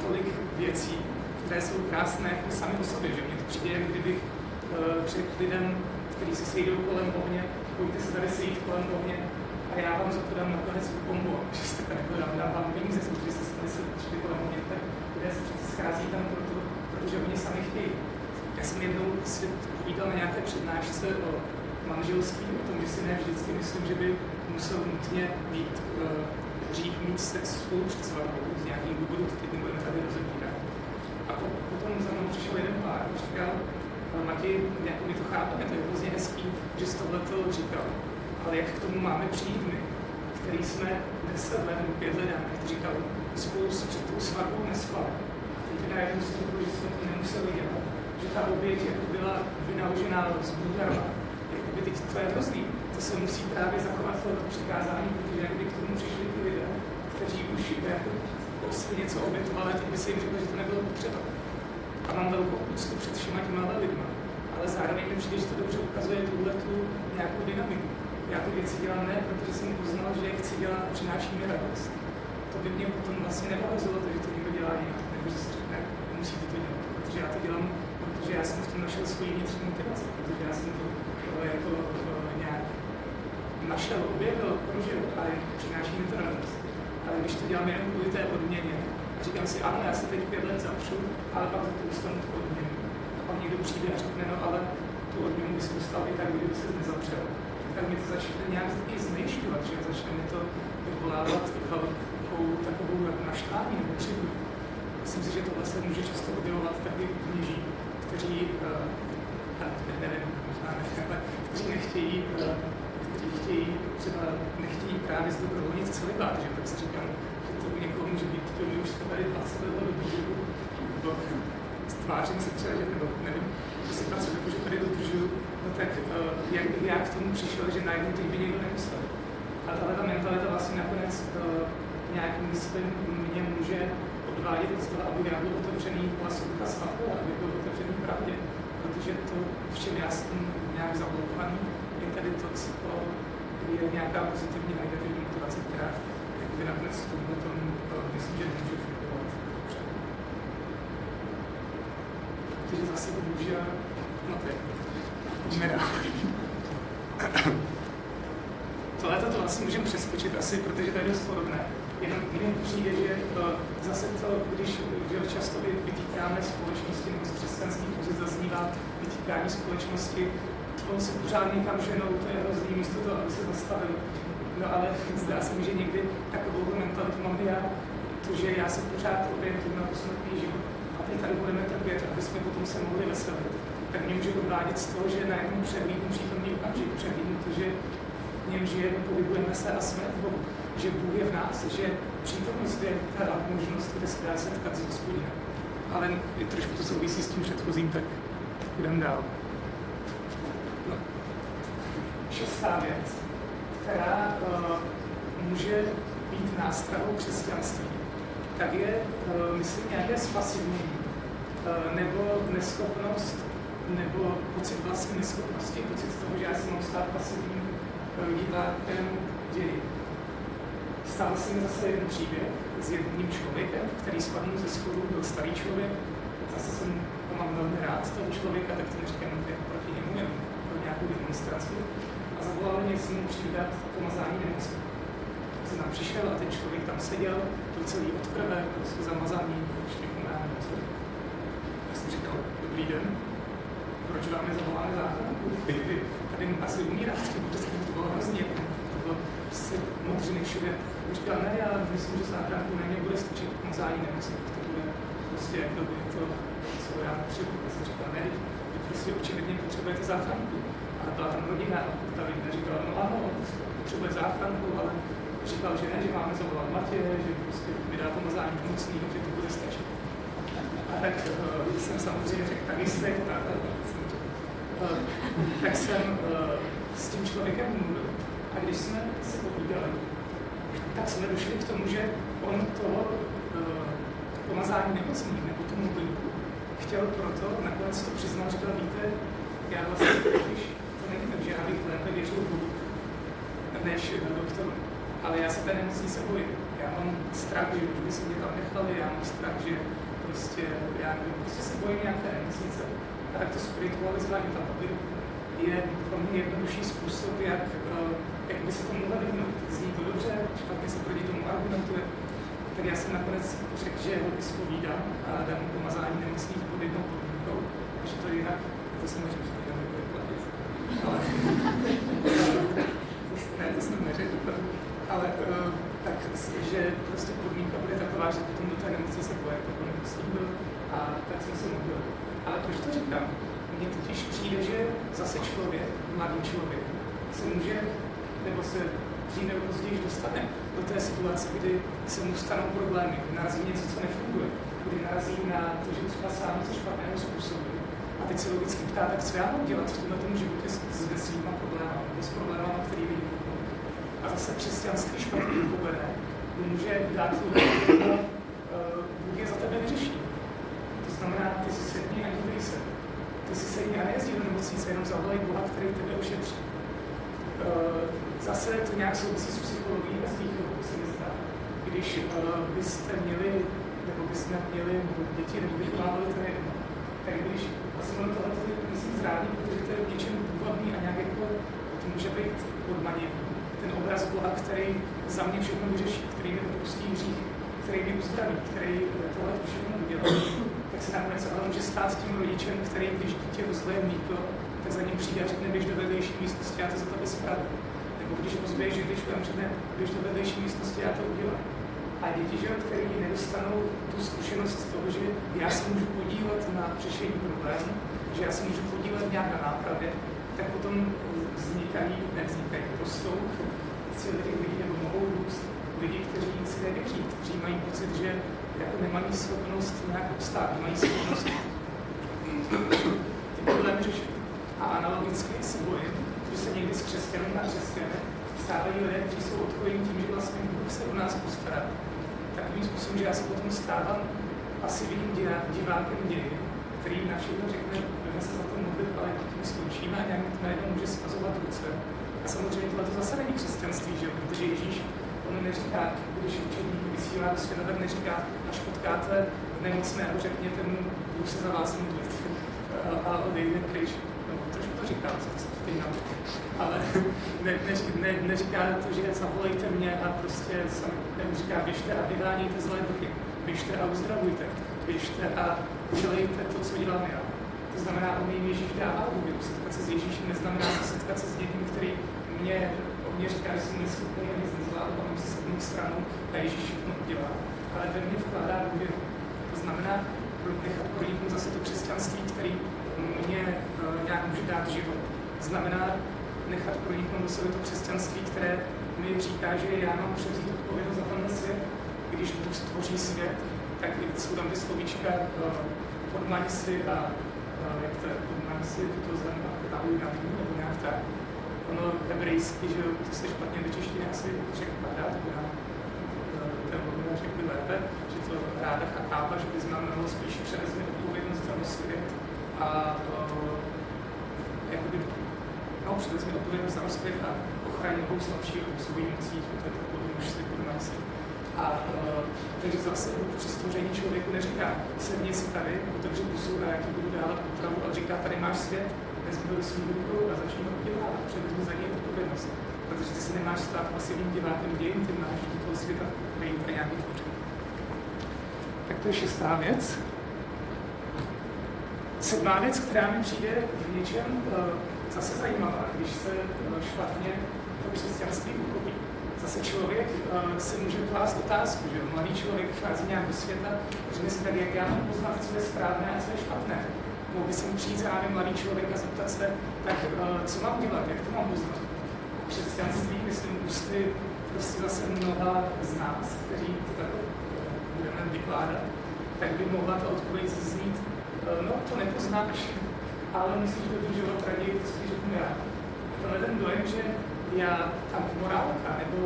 tolik věcí, které jsou krásné jako sami o sobě, že mně to přijde, jak kdybych řekl lidem, kteří se sejdou kolem ohně, pojďte se tady sejít kolem ohně a já vám za to dám nakonec bonbon, že jste tady dám vám peníze, protože jste se tady šli kolem ohně, tak lidé se přece schází tam proto, protože oni sami chtějí. Já jsem jednou si povídal na nějaké přednášce o manželství, o tom, že si ne vždycky myslím, že by musel nutně být hřích mít sex spolu před svatbou z nějakých důvodů, to teď nebudeme tady rozebírat. A potom za mnou přišel jeden pár a říkal, Matěj, jako my to chápeme, to je hrozně hezký, že jsi tohleto říkal, ale jak k tomu máme přijít my, který jsme 10 let nebo 5 let, jak to říkal, spolu před tou svatbou nespali. A teď teda jenom z toho, že jsme to nemuseli dělat, že ta oběť jako byla vynaložená z Bulharma. Jakoby teď to je hrozný. To se musí právě zachovat to přikázání, protože jakby k tomu přišli ty lidé, kteří už jako si něco obětovali, teď by se jim řeklo, že to nebylo potřeba. A mám velkou úctu před všema těma lidma, ale zároveň mi přijde, že to dobře ukazuje tuhletu nějakou dynamiku. Já ty věci dělám ne, protože jsem poznal, že je chci dělat a přináší mi radost. To by mě potom vlastně neomezilo, že to někdo dělá jinak, nebo že se řekne, nemusíte to dělat, protože já to dělám, protože já jsem v tom našel svoji vnitřní motivaci, protože já jsem to jako nějak našel, objevil, prožil a přináší mi to radost. Ale když to dělám jenom kvůli té odměně, a říkám si, ano, já se teď 5 let zapřu, ale pak to dostanu tu odměnu. A pak někdo přijde a řekne, no ale tu odměnu by si dostal i tak, kdyby se nezapřel. Tak mi to začne nějak i znejšťovat, že začne mi to vyvolávat velkou takovou naštvání nebo křivdu. Myslím si, že tohle se může často objevovat taky kněží, kteří, nevím, možná ne, ale kteří třeba nechtějí právě zdobrovolnit celibát, že tak si říkám, že to někoho může být, že my už jsme tady 20 let dodržuju, nebo stvářím se třeba, že nebo nevím, že si 20 let, že tady dodržuju, no tak jak bych já k tomu přišel, že najednou teď by někdo nemusel. A tahle ta mentalita vlastně nakonec nějak, myslím, mě může odvádět z toho, aby já byl otevřený hlasu Ducha Svatého, aby byl otevřený pravdě. Protože to, v čem já jsem nějak zabloukovaný, je tady to, co je nějaká pozitivní a negativní motivace, která jakoby nakonec v tomhle tomu myslím, že nemůže fungovat dobře. Takže zase bohužel, no teď, pojďme dál. Tohleto to vlastně můžeme přeskočit asi, protože to je dost podobné. Jenom mně přijde, že zase to, když často vytýkáme společnosti nebo z křesťanských, že zaznívá vytýkání společnosti, oni se pořád někam ženou, to je hrozný místo toho, aby se zastavili. No ale zdá se mi, že někdy takovou mentalitu mám já, to, že já se pořád orientuju na posmrtný život a teď tady budeme trpět, aby jsme potom se mohli veselit. Tak mě může odvádět z toho, že najednou přehlídnu přítomný okamžik, přehlídnu to, že v něm žijeme, pohybujeme se a jsme v Bohu, že Bůh je v nás, že přítomnost je ta možnost, kde se dá setkat s Hospodinem. Ale trošku to souvisí s tím předchozím, tak jdem dál. No. 6. věc, která může být nástrahou křesťanství, tak je, myslím, nějaké spasivnění, nebo neschopnost, nebo pocit vlastní neschopnosti, pocit toho, že já si mám stát pasivním divákem ději. Stál se mi zase jeden příběh s jedním člověkem, který spadl ze schodu, byl starý člověk. Zase jsem ho mám velmi rád, toho člověka, tak to neříkám jako proti němu, jen pro nějakou demonstraci. A zavolal mě, jestli mu přidat pomazání nemoci. Tak jsem tam přišel a ten člověk tam seděl, byl celý od krve, prostě zamazaný, všechno na nemoci. Já jsem říkal, dobrý den, proč vám nezavoláme záchranku? Vy tady asi umíráte, protože to bylo hrozně, to bylo prostě modřiny všude. Říkal, ne, já myslím, že záchranku na mě bude stačit pomazání nemoci, to bude prostě jako by to, co já potřebuji. Já jsem říkal, ne, vy prostě očividně potřebujete záchranku. Ale byla tam rodina, ta lidina říkala, no ano, potřebuje záchranku, ale říkal, že ne, že máme zavolat Matě, že prostě vydá pomazání pomocný, že to bude stačit. A tak jsem samozřejmě řekl, tak jistě je to tak. Tak jsem s tím člověkem mluvil. A když jsme se povídali, tak jsme došli k tomu, že on toho pomazání nemocných nebo tu modlitbu chtěl proto, nakonec to přiznal, říkal, víte, já vlastně totiž, to není tak, že já bych lépe věřil Bohu než doktoru, ale já se té nemocnice bojím. Já mám strach, že už by se mě tam nechali, já mám strach, že prostě, já nevím, prostě se bojím nějaké nemocnice. A tak to spiritualizování tam je pro mě jednodušší způsob, jak by se tomu mohla vyhnout. Zní to dobře, špatně se proti tomu argumentuje. Tak já jsem nakonec řekl, že ho vyspovídám a dám mu pomazání nemocných pod jednou podmínkou, že to jinak, to jsem neřekl, že to jinak nebude platit. Ale to jsem neřekl, ale tak, že prostě podmínka bude taková, že potom do té nemocnice pojede jako nemocný byl a tak jsem se modlil. Ale proč to říkám? Mně totiž přijde, že zase člověk, mladý člověk, se může, nebo se dřív nebo později dostane do té situace, kdy se mu stanou problémy, kdy narazí něco, co nefunguje, kdy narazí na to, že třeba sám něco špatného způsobuje. A teď se logicky ptá, tak co já mám dělat v tomto životě se svýma problémy, nebo s problémama, který vidím. A zase křesťanský špatný povede, může dát tu Bůh je za tebe vyřeší. To znamená, ty si sedni a dívej se. Ty si sedni a nejezdí do nemocnice, jenom zavolej Boha, který tebe ošetří. Zase to nějak souvisí s psychologií a s výchovou, se mi zdá. Když byste měli, nebo bychom měli děti, nebo vychovávali to jedno, tak když vlastně tohle myslím zrádný, protože to je v něčem důvodný a nějak jako to může být odmaněný. Ten obraz Boha, který za mě všechno vyřeší, který mi odpustí hřích, který mi uzdraví, který tohle všechno udělá, tak se nakonec ale může stát tím rodičem, který když dítě rozleje mlíko, tak za ním přijde a řekne, běž do vedlejší místnosti, já to za tebe spravím. Nebo když rozbije židličku a řekne, běž do vedlejší místnosti, já to udělám. A děti, že, který nedostanou tu zkušenost z toho, že já se můžu podílet na řešení problému, že já se můžu podílet nějak na nápravě, tak potom rostou cíle těch lidí, nebo mohou růst lidi, kteří si nevěří, kteří mají pocit, že jako nemají schopnost nějak obstát, nemají schopnost ty problémy řešit. A analogicky se bojím, že se někdy s křesťanem na křesťany stávají lidé, kteří jsou odkojení tím, že vlastně Bůh se o nás postará. Tak takovým způsobem, že já se potom stávám pasivním divákem dějin, který na všechno řekne, budeme se za to modlit, ale tím skončíme a nějak to najednou může svazovat ruce. A samozřejmě tohle to zase není křesťanství, že? Protože Ježíš, on neříká, když učedník vysílá do světa, tak neříká, až potkáte nemocného, řekněte mu, budu se za vás modlit a odejde pryč. No, trošku to říká, ale neříká to, že zavolejte mě a prostě říká, běžte a vyhánějte zlé duchy, běžte a uzdravujte, běžte a dělejte to, co dělám já. To znamená, on jim Ježíš dává důvěru. Setkat se s Ježíšem neznamená setkat se s někým, který o mě říká, že jsem neschopný a nic nezvládl, a mám se sednout stranu a Ježíš všechno udělá. Ale ve mně vkládá důvěru. To znamená, nechat proniknout zase to křesťanství, který mě nějak může dát život. Znamená nechat proniknout do sebe to křesťanství, které mi říká, že já mám převzít odpovědnost za tenhle svět. Když Bůh stvoří svět, tak jsou tam ty slovíčka podmaň si a jak to je, podmaň si tuto zem a králuj na vínu, nebo nějak tak. Ono hebrejsky, že to se špatně do češtiny asi překladá, to by nám teologové řekli lépe, že to ráda chápa, že by znamenalo spíš převezme odpovědnost za svět a jakoby, převezme odpovědnost za svět a ochrání obou slabší svojí mocí, to je to podmuž si, podmaň si. A takže zase při stvoření člověku neříká, sedni si tady, otevři pusu a já ti budu dávat potravu, ale říká, tady máš svět, vezmi do svým rukou a začni ho dělat a převezmi za něj odpovědnost. Protože ty se nemáš stát pasivním divákem dějin, ty máš do toho světa vejít a nějak vytvořit. Tak to je 6. věc. 7. věc, která mi přijde v něčem zase zajímavá, když se špatně to křesťanství uchopí. Zase člověk se může klást otázku, že mladý člověk vchází nějak do světa, řekne si tak, jak já mám poznat, co je správné a co je špatné. Mohl by se mu přijít za námi mladý člověk a zeptat se, tak co mám dělat, jak to mám poznat. Křesťanství, myslím, ústy prostě zase mnoha z nás, kteří to tak budeme vykládat, tak by mohla ta odpověď znít, no to nepoznáš, ale musíš dodržovat raději to, co ti řeknu já. Tenhle ten dojem, že ta morálka nebo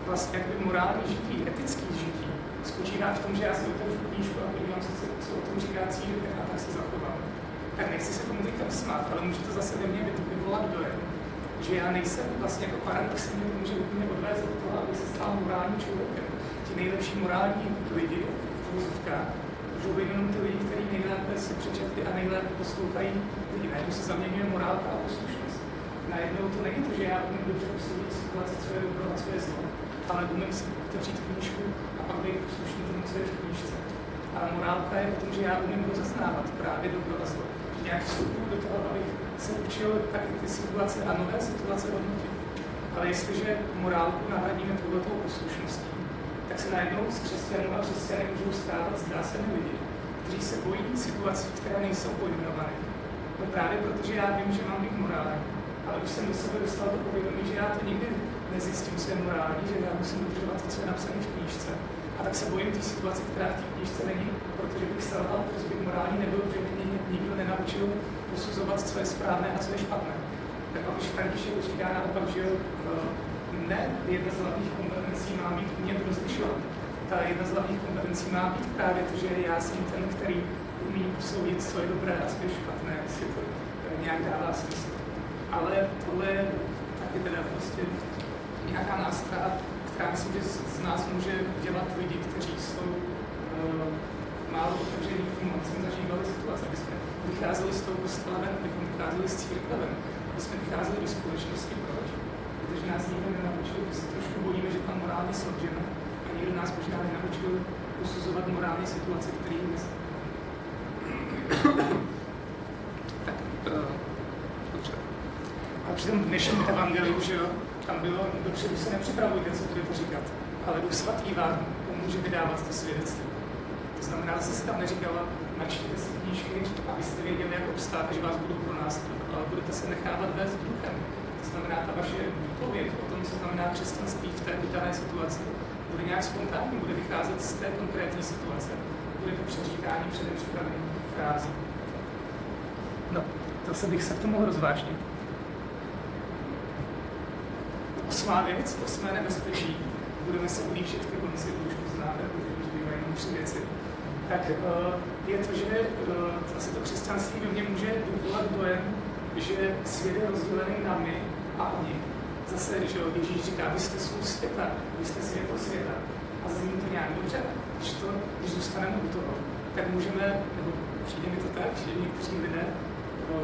vlastně jakoby morální žití, etický žití, spočívá v tom, že já si otevřu knížku a podívám se, co o tom říká církev a tak se zachovám. Tak nechci se tomu teďka smát, ale může to zase ve mně vyvolat dojem, že já nejsem vlastně jako paradoxně, to může úplně odvést od toho, aby se stal morálním člověkem. Ti nejlepší morální lidi v vozovkách můžou být jenom ty lidi, kteří nejlépe si přečetli a nejlépe poslouchají lidi. Najednou se zaměňuje morálka a poslušnost. Najednou to není to, že já umím dobře posoudit situaci, co je dobro a co je zlo, ale umím si otevřít knížku a pak být poslušný tomu, co je v knížce. A morálka je o tom, že já umím rozeznávat právě dobro a zlo. Nějak vstupuji do toho, abych se učil taky ty situace a nové situace hodnotit. Ale jestliže morálku nahradíme touhletou poslušností, tak se najednou z křesťanů a křesťany můžou stávat, zdá se mi, lidi, kteří se bojí situací, které nejsou pojmenované. No právě protože já vím, že mám být morální, ale už jsem do sebe dostal to povědomí, že já to nikdy nezjistím, co je morální, že já musím dodržovat to, co je napsané v knížce. A tak se bojím té situace, která v té knížce není, protože bych selhal, protože bych morální nebyl, protože mě nikdo nenaučil posuzovat, co je správné a co je špatné. Tak když František říká naopak, že ne, jedna z hlavních kompetencí má být umět rozlišovat. Ta jedna z hlavních kompetencí má být právě to, že já jsem ten, který umí posoudit, co je dobré a co je špatné, jestli to nějak dává smysl. Ale tohle je taky teda prostě nějaká nástroj, která myslím, že z nás může dělat lidi, kteří jsou málo otevření k tomu, aby jsme zažívali situace, aby jsme vycházeli z toho kostela ven, abychom vycházeli z církve ven, aby jsme vycházeli do společnosti. Proč? Protože nás nikdo nenaučil, že se trošku bojíme, že tam morálně selžeme a nikdo nás možná nenaučil posuzovat morální situace, které jim jsou. Tak, dobře. A při tom dnešním evangeliu, že jo, tam bylo, dopředu se nepřipravujte, co budete říkat, ale Duch Svatý vám pomůže vydávat to svědectví. To znamená, že se tam neříkala, načtěte si knížky, abyste věděli, jak obstát, že vás budou pronásledovat, ale budete se nechávat vést duchem. To znamená, ta vaše výpověď o tom, co znamená křesťanství v té dané situaci, bude nějak spontánní, bude vycházet z té konkrétní situace. Bude to přečítání předem připravených frází. No, zase bych se v tom mohl rozvážnit. 8. věc, 8. nebezpečí, budeme se blížit ke konci, to už poznáte, protože bývají jenom 3 věci, tak je to, že zase to křesťanství ve mně může vyvolat dojem, že svět je rozdělený na my a oni. Zase, že Ježíš říká, vy jste sůl světa, vy jste světlo světa. A zní to nějak dobře, když zůstaneme u toho, tak můžeme, nebo přijde mi to tak, že někteří lidé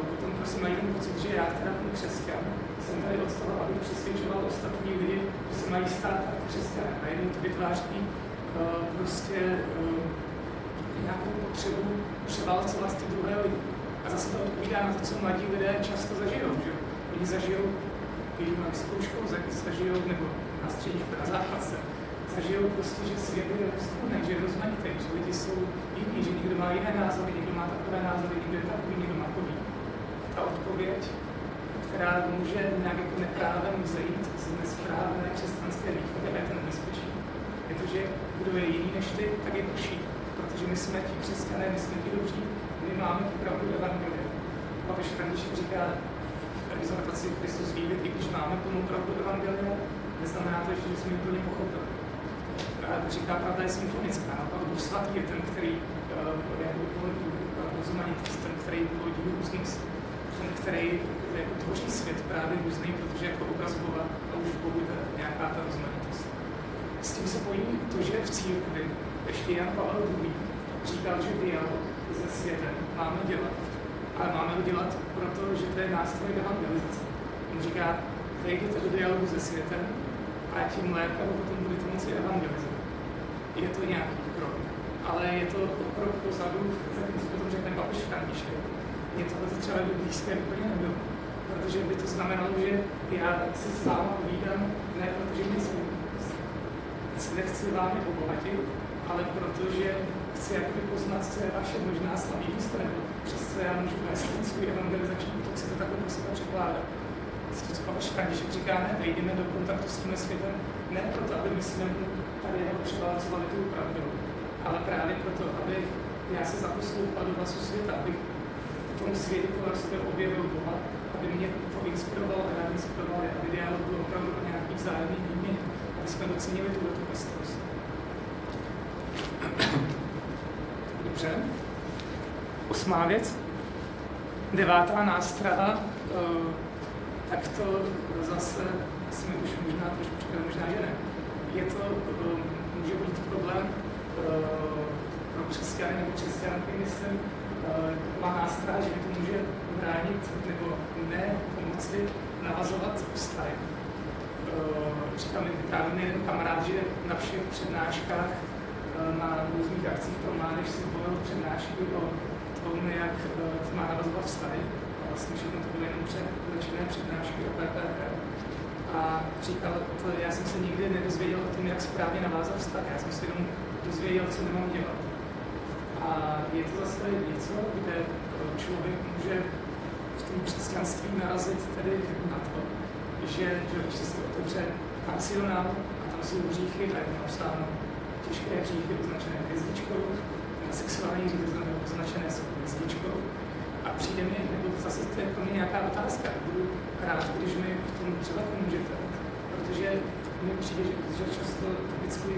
potom prostě mají ten pocit, že já, která jsem křesťan, jsem tady od toho, abych přesvědčoval ostatní lidi, že se mají stát křesťanem. Najednou to vytváří prostě nějakou potřebu převálcovat ty druhé lidi. A zase to odpovídá na to, co mladí lidé často zažijou, že oni zažijou, když na vysokou školu zažijou, nebo na střední škole, na základce, zažijou prostě, že svět je rozhodný, že je rozmanitý, že lidi jsou jiní, že někdo má jiné názory, někdo má takové názory, někdo je takový, někdo má takový. Ta odpověď, která může nějak jako neprávem vzejít z nesprávné křesťanské výchovy, a je to nebezpečí, je to, že kdo je jiný než ty, tak je horší, protože my jsme ti křesťané, my jsme ti dobří, my máme tu pravdu evangelia. Papež František říká, exhortaci Kristus vývit, i když máme plnou pravdu evangelia, neznamená to, že jsme ji úplně pochopili. Říká, pravda je symfonická, naopak Duch Svatý je ten, který rozmanitost, ten, který plodí různost, ten, který jako tvoří svět právě různý, protože jako obraz Boha a už v Bohu je nějaká ta rozmanitost. S tím se pojí to, že v církvi ještě Jan Pavel II. Říkal, že dialog se světem máme dělat, ale máme ho dělat proto, že to je nástroj evangelizace. On říká, vejděte do dialogu se světem a tím lépe ho potom budete moci evangelizovat. Je to nějaký krok, ale je to krok pozadu, zatímco potom řekne papež František. Mně tohle třeba by blízké úplně nebylo, protože by to znamenalo, že já si s vámi povídám, ne protože mě nechci vámi obohatit, ale protože chci jakoby poznat, co je vaše možná slabý místo, nebo přes co já můžu vést ten svůj evangelizační útok, si to takhle pro sebe překládat. Co papež František říká, ne, vejdeme do kontaktu s tímhle světem, ne proto, aby my jsme tady jeho převálcovali tu pravdu, ale právě proto, aby já se zaposlouchal do hlasu světa, abych v tom světě kolem sebe objevil Boha, aby mě to inspirovalo a já inspiroval, aby dialog byl opravdu o nějakých vzájemných výměn, aby jsme docenili tuto pestrost. Dobře. 8. věc. 9. nástraha, tak to zase jsme už možná trošku říkali, možná že ne. Je to, může být problém pro křesťany nebo křesťanky, myslím, taková nástraha, že to může bránit nebo ne pomoci navazovat vztahy. Říkám, vypráví mi jeden kamarád, že na všech přednáškách na různých akcích pro mládež si volil přednášky o tom, jak má navazovat vztahy. A vlastně všechno to byly jenom začínané přednášky o PPP. A říkal, já jsem se nikdy nedozvěděl o tom, jak správně navázat vztah. Já jsem si jenom dozvěděl, co nemám dělat. A je to zase něco, kde člověk může v tom křesťanství narazit tedy na to, že když se otevře pasionál a tam jsou hříchy, a je tam napsáno těžké hříchy označené hvězdičkou, a sexuální hříchy označené hvězdičkou. A přijde mi, nebo zase to je pro mě nějaká otázka, budu rád, když mi v tom třeba pomůžete, protože mi přijde, že často typicky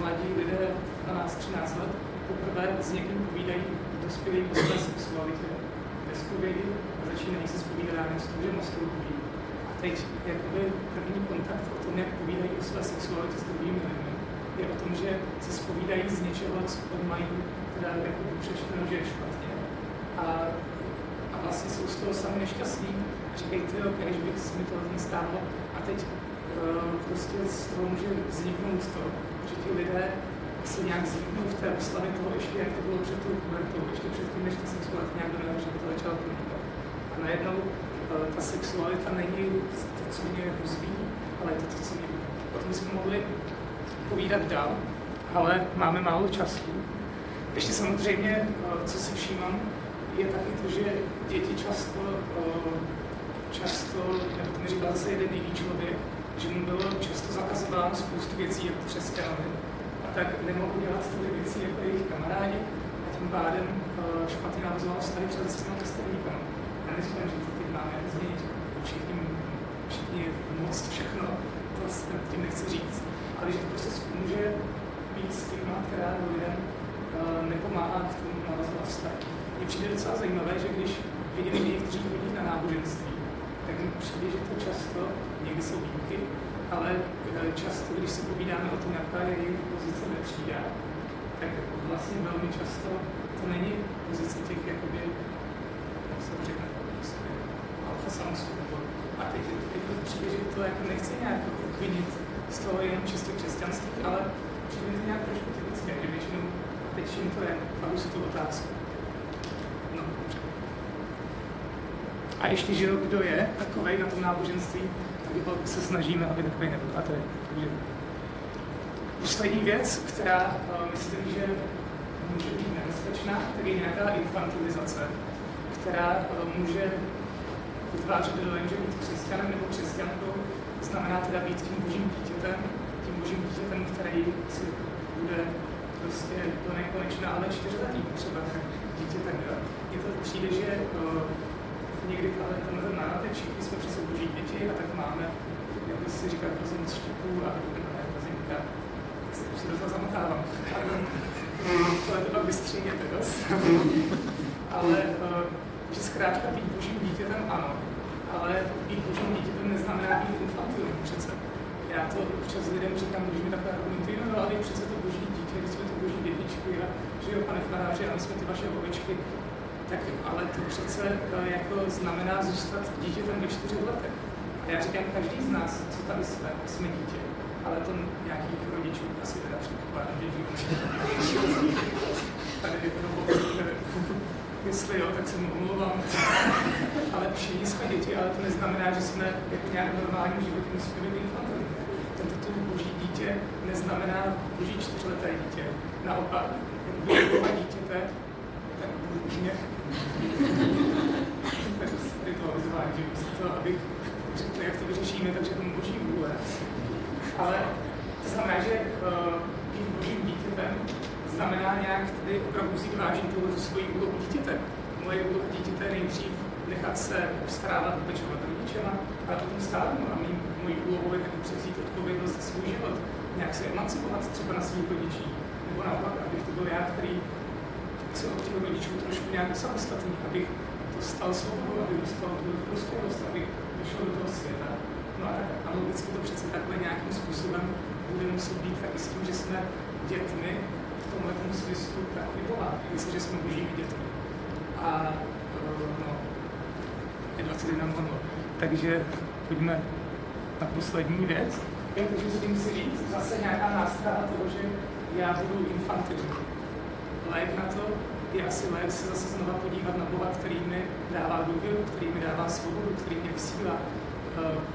mladí lidé 12-13 let poprvé s někým povídají dospělým o své sexualitě, bez povědi a začínají se zpovídáním s tím, že masturbují. A teď jakoby první kontakt o tom, jak povídají o své sexualitě s druhými lidmi, je o tom, že se zpovídají z něčeho, co mají teda jako přečteno, že je špatně. A vlastně jsou z toho sami nešťastní a říkají, když bych se mi to nestávalo. A teď prostě z toho může vzniknout to, že ti lidé se nějak zvyknou v té oslavě toho ještě, jak to bylo před tou pubertou, ještě předtím, než ta sexualita nějak do že by to začala pronikat. A najednou ta sexualita není to, co mě rozvíjí, ale je to, co mě. O tom jsme mohli povídat dál, ale máme málo času. Ještě samozřejmě, co si všímám, je taky to, že děti často, nebo to mi říkal zase jeden jiný člověk, že mu bylo často zakazováno spoustu věcí jako křesťanovi, a tak nemohou dělat tyhle věci jako jejich kamarádi a tím pádem špatně navazoval vztahy třeba s těma vrstevníkama. Já neříkám, že to teď máme změnit, všichni moc všechno, to tím nechci říct. ale že to prostě může být stigma, která lidem nepomáhá k tomu navazovat vztah. Mně přijde docela zajímavé, že když vidím lidi, kteří chodí na náboženství, tak mi přijde, že to často, někdy jsou výjimky, ale často, když se povídáme o tom, jaká je jejich pozice ve třídách, tak vlastně velmi často to není pozice těch, jakoby, jak se to řekne, alfa samců. A teď přijde, že to jako nechci nějak obvinit z toho jenom čistě křesťanství, ale přijde to nějak trošku typické, že většinou teď čím to je, kladu si tu otázku. No. A ještě, že kdo je takovej na tom náboženství, tak se snažíme, aby takovej nebyl. A to je poslední věc, která myslím, že může být nebezpečná, tedy nějaká infantilizace, která může vytvářet dojem, že být křesťanem nebo křesťankou znamená teda být tím božím dítětem, který si bude prostě do nekonečna, ale 4letý třeba dítětem. Mně to přijde, že někdy tenhle národ, všichni jsme přece boží děti a tak máme, jak si říká, rozumc štěpů a rozumka. Se do toho zamotávám. Ale to pak vystříněte dost. Ale že zkrátka být božím dítětem ano, ale být božím dítětem neznamená být infantilní přece. Já to občas lidem říkám, když mi takhle argumentují, no ale přece to boží dítě, když jsme to boží dětičky a že jo, pane faráři, a my jsme ty vaše ovečky, tak ale to přece jako znamená zůstat dítětem ve 4 letech. A já říkám, každý z nás, co tady jsme dítě, ale to nějakých rodičů asi teda předpokládám, že žijou. Tady jestli jo, tak se mu omlouvám. Ale všichni jsme děti, ale to neznamená, že jsme jako nějak normální životě musíme být infantilní. Tento typ boží dítě neznamená boží 4leté dítě. Naopak, jak Boha dítěte, tak božně. To je ritualizování, že místo toho, abych řekl, jak to vyřešíme, takže to boží vůle. Ale to znamená, že být božím dítětem znamená nějak tedy opravdu vzít vážit tu svoji úlohu dítěte. Moje úloha dítěte je nejdřív nechat se obstarávat, pečovat rodičema, ale potom stárnu a mojí úlohou je taky převzít odpovědnost za svůj život, nějak se emancipovat třeba na svých rodičích, nebo naopak, abych to byl já, který se od těch rodičů trošku nějak samostatný, abych dostal svobodu, abych dostal tu dospělost, abych vyšel do toho světa. No a tak analogicky to přece takhle nějakým způsobem bude muset být taky s tím, že jsme dětmi v tomhle smyslu tak vyvolá, jestliže jsme božími dětmi. A no, je 21 hodno. Takže pojďme na poslední věc. Takže co tím chci říct, zase nějaká nástraha toho, že já budu infantilní. Lék na to je asi lék se zase znova podívat na Boha, který mi dává důvěru, který mi dává svobodu, který mě vysílá.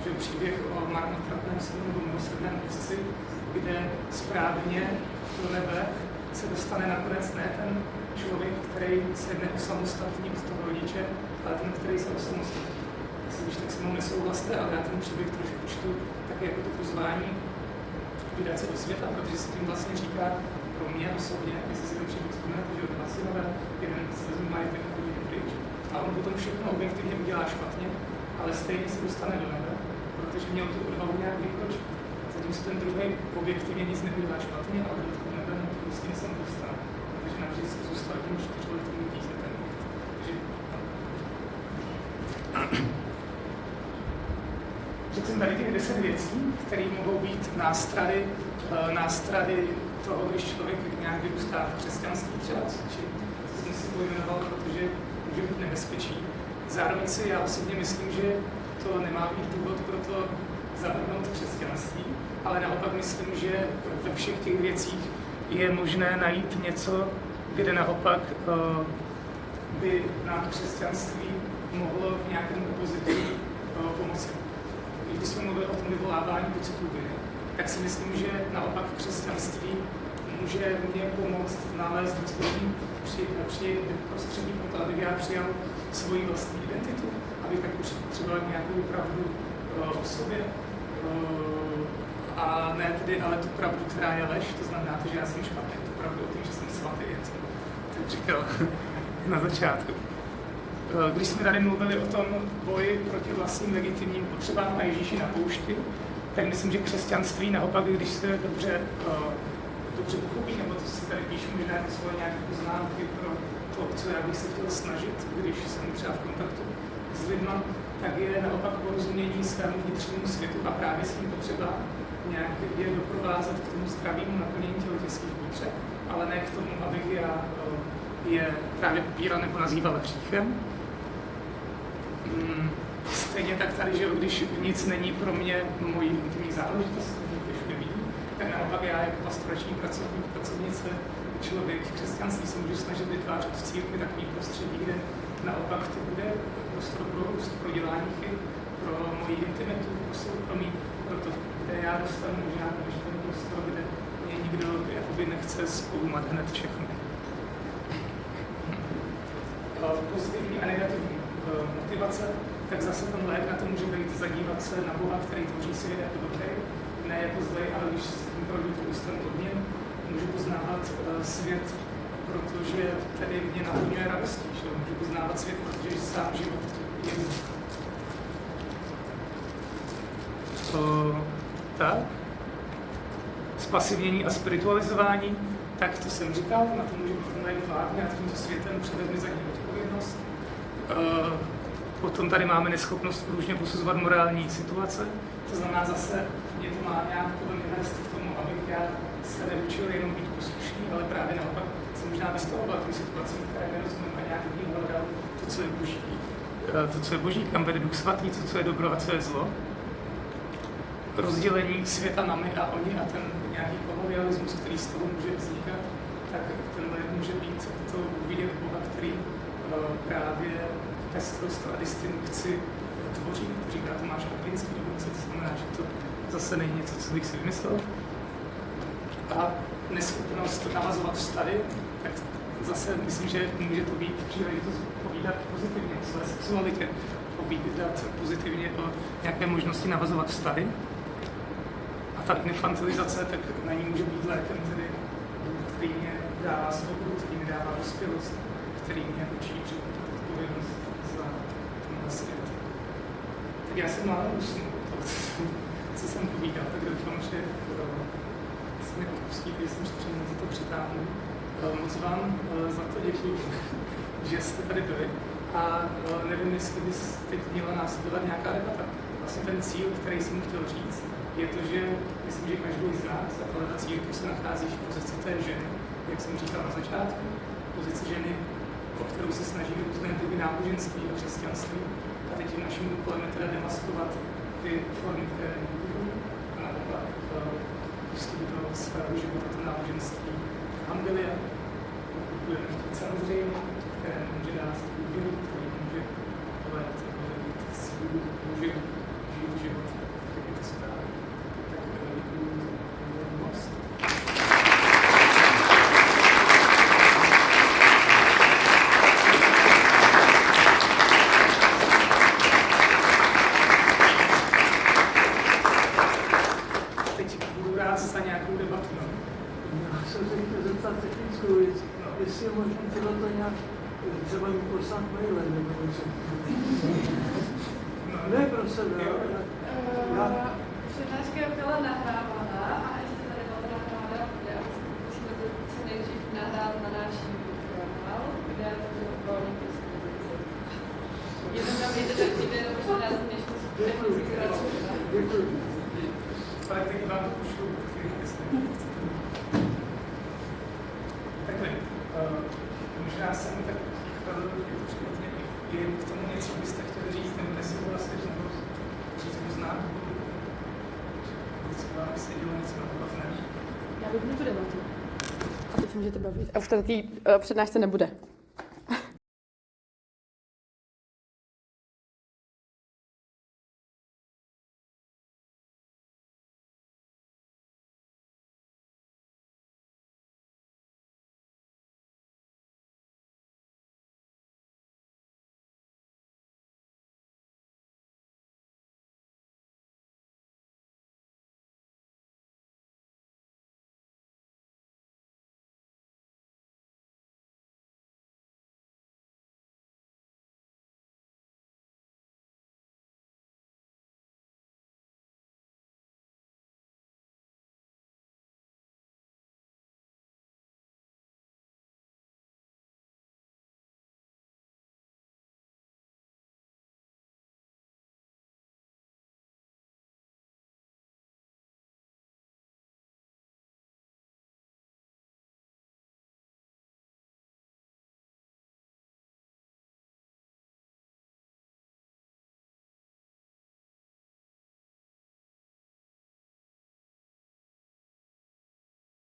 Že příběh o marnotratném synu nebo milosrdném otci, kde správně do nebe se dostane nakonec ne ten člověk, který se neosamostatní od toho rodiče, ale ten, který se osamostatní. Když tak se mnou nesouhlaste, ale já ten příběh trošku čtu také jako to pozvání vydat se do světa, protože se tím vlastně říká pro mě osobně, jestli si ten příběh vzpomínete, že od Vasilova jeden se vezme majetek a půjde pryč. A on potom všechno objektivně udělá špatně, ale stejně se dostane do nebe, protože měl tu odvahu nějak vykročit. Zatímco ten druhý objektivně nic neudělá špatně, ale do toho nebe prostě se dostane, protože navždycky zůstal tím 4letým dítětem. Řekl jsem tady těch 10 věcí, které mohou být nástrahy toho, když člověk nějak vyrůstá v křesťanství třeba, co jsem si pojmenoval, protože může být nebezpečí. Zároveň si já osobně myslím, že to nemá být důvod pro to zavrhnout křesťanství, ale naopak myslím, že ve všech těch věcích je možné najít něco, kde naopak by nám křesťanství mohlo v nějakém opozitu pomoci. Když jsme mluvili o tom vyvolávání pocitů viny, tak si myslím, že naopak křesťanství může mě pomoct nalézt bezpečný prostředí pro to, abych já přijal svoji vlastní identitu, abych taky třeba nějakou pravdu o sobě, a ne tedy ale tu pravdu, která je lež, to znamená to, že já jsem špatný, tu pravdu o tom, že jsem svatý, jak jsem teď říkal na začátku. Když jsme tady mluvili o tom boji proti vlastním legitimním potřebám a Ježíši na poušti, tak myslím, že křesťanství naopak, když se dobře pochopí, nebo to si tady píšu možná svoje nějaké poznámky pro to, co já bych se chtěl snažit, když jsem třeba v kontaktu s lidma, tak je naopak porozumění svému vnitřnímu světu a právě s tím potřeba nějak je doprovázet k tomu zdravému naplnění tělesných potřeb, ale ne k tomu, abych já je právě popíral nebo nazýval hříchem. Stejně tak tady, že když nic není pro mě mojí intimní záležitost, když nevidím, tak naopak já jako pastorační pracovník, pracovnice, člověk v křesťanství se můžu snažit vytvářet v církvi takový prostředí, kde naopak to bude prostor pro růst, pro dělání chyb, pro moji intimitu, pro soukromí, pro to, kde já dostanu možná ten prostor, kde mě nikdo jakoby nechce zkoumat hned všechno. Pozitivní a negativní motivace, tak zase ten lék na to může být zadívat se na Boha, který tvoří svět jako dobrý, ne jako zlej, ale když s tím projdu ústem od něm, můžu poznávat svět, protože tady mě naplňuje radostí, že můžu poznávat svět, protože sám život je tak. Spasivnění a spiritualizování, tak to jsem říkal, na to můžu být vládně nad tímto světem převezmi za ní odpovědnost. Potom tady máme neschopnost průžně posuzovat morální situace, to znamená zase, mě to má nějak podle mě vést k tomu, abych já se neučil jenom být poslušný, ale právě naopak se možná vystavoval tím situacím, které nerozumím a nějak v ní hledal to, co je boží, kam vede Duch Svatý, co je dobro a co je zlo. Rozdělení světa na my a oni a ten nějaký kolonialismus, který z toho může vznikat, tak tenhle může být to vidět Boha, který právě pestrost a distinkci tvoří, říká Tomáš Akvinský dokonce, to znamená, že to zase není něco, co bych si vymyslel. A neschopnost navazovat vztahy, tak zase myslím, že může to být příležitost povídat pozitivně o své sexualitě, povídat pozitivně o nějaké možnosti navazovat vztahy. A ta infantilizace, tak na ní může být lékem, tedy, který mě dává svobodu, který mi dává dospělost, který mě učí přijmout odpovědnost za tenhle svět. Tak já jsem málo usnul, co jsem povídal, tak doufám, že se mi odpustíte, že jsem to přitáhnu. Moc vám za to děkuji, že jste tady byli. A nevím, jestli bys teď měla následovat nějaká debata. Vlastně ten cíl, který jsem chtěl říct, je to, že myslím, že každý z nás, a ta církev se nachází v pozici té ženy, jak jsem říkal na začátku, pozici ženy, o kterou se snaží různé typy náboženství a křesťanství. A teď tím naším úkolem je teda demaskovat ty formy, které nebudou, a naopak pustit do svého života to náboženství Evangelia, pokud budeme chtít samozřejmě, které může dát důvěru, který může hledat sílu, může žít život, tak je to správně. Tak děkuji za most. Teď budu rád za nějakou debatu. Já jsem se chtěl zeptat technickou věc, jestli je možné to nějak třeba mi poslat mailem nebo něco. Ne pro sebe, přednáška byla nahrávaná a ještě tady byla nahrávána, já musíme to co nejdřív nahrát na náš kanál, kde to volně k dispozici. Jenom tam jde tak týden, už se nás dnešní technicky zkracuje. Děkuji. Ale teď vám to pošlu, takhle, možná jsem tak případně je k tomu něco, byste chtěli říct, nebo nesouhlasit, nebo říct poznámku. Vždycky vám sedělo něco napadne. Já vypnu tu debatu. A teď můžete bavit. A už to na té přednášce nebude.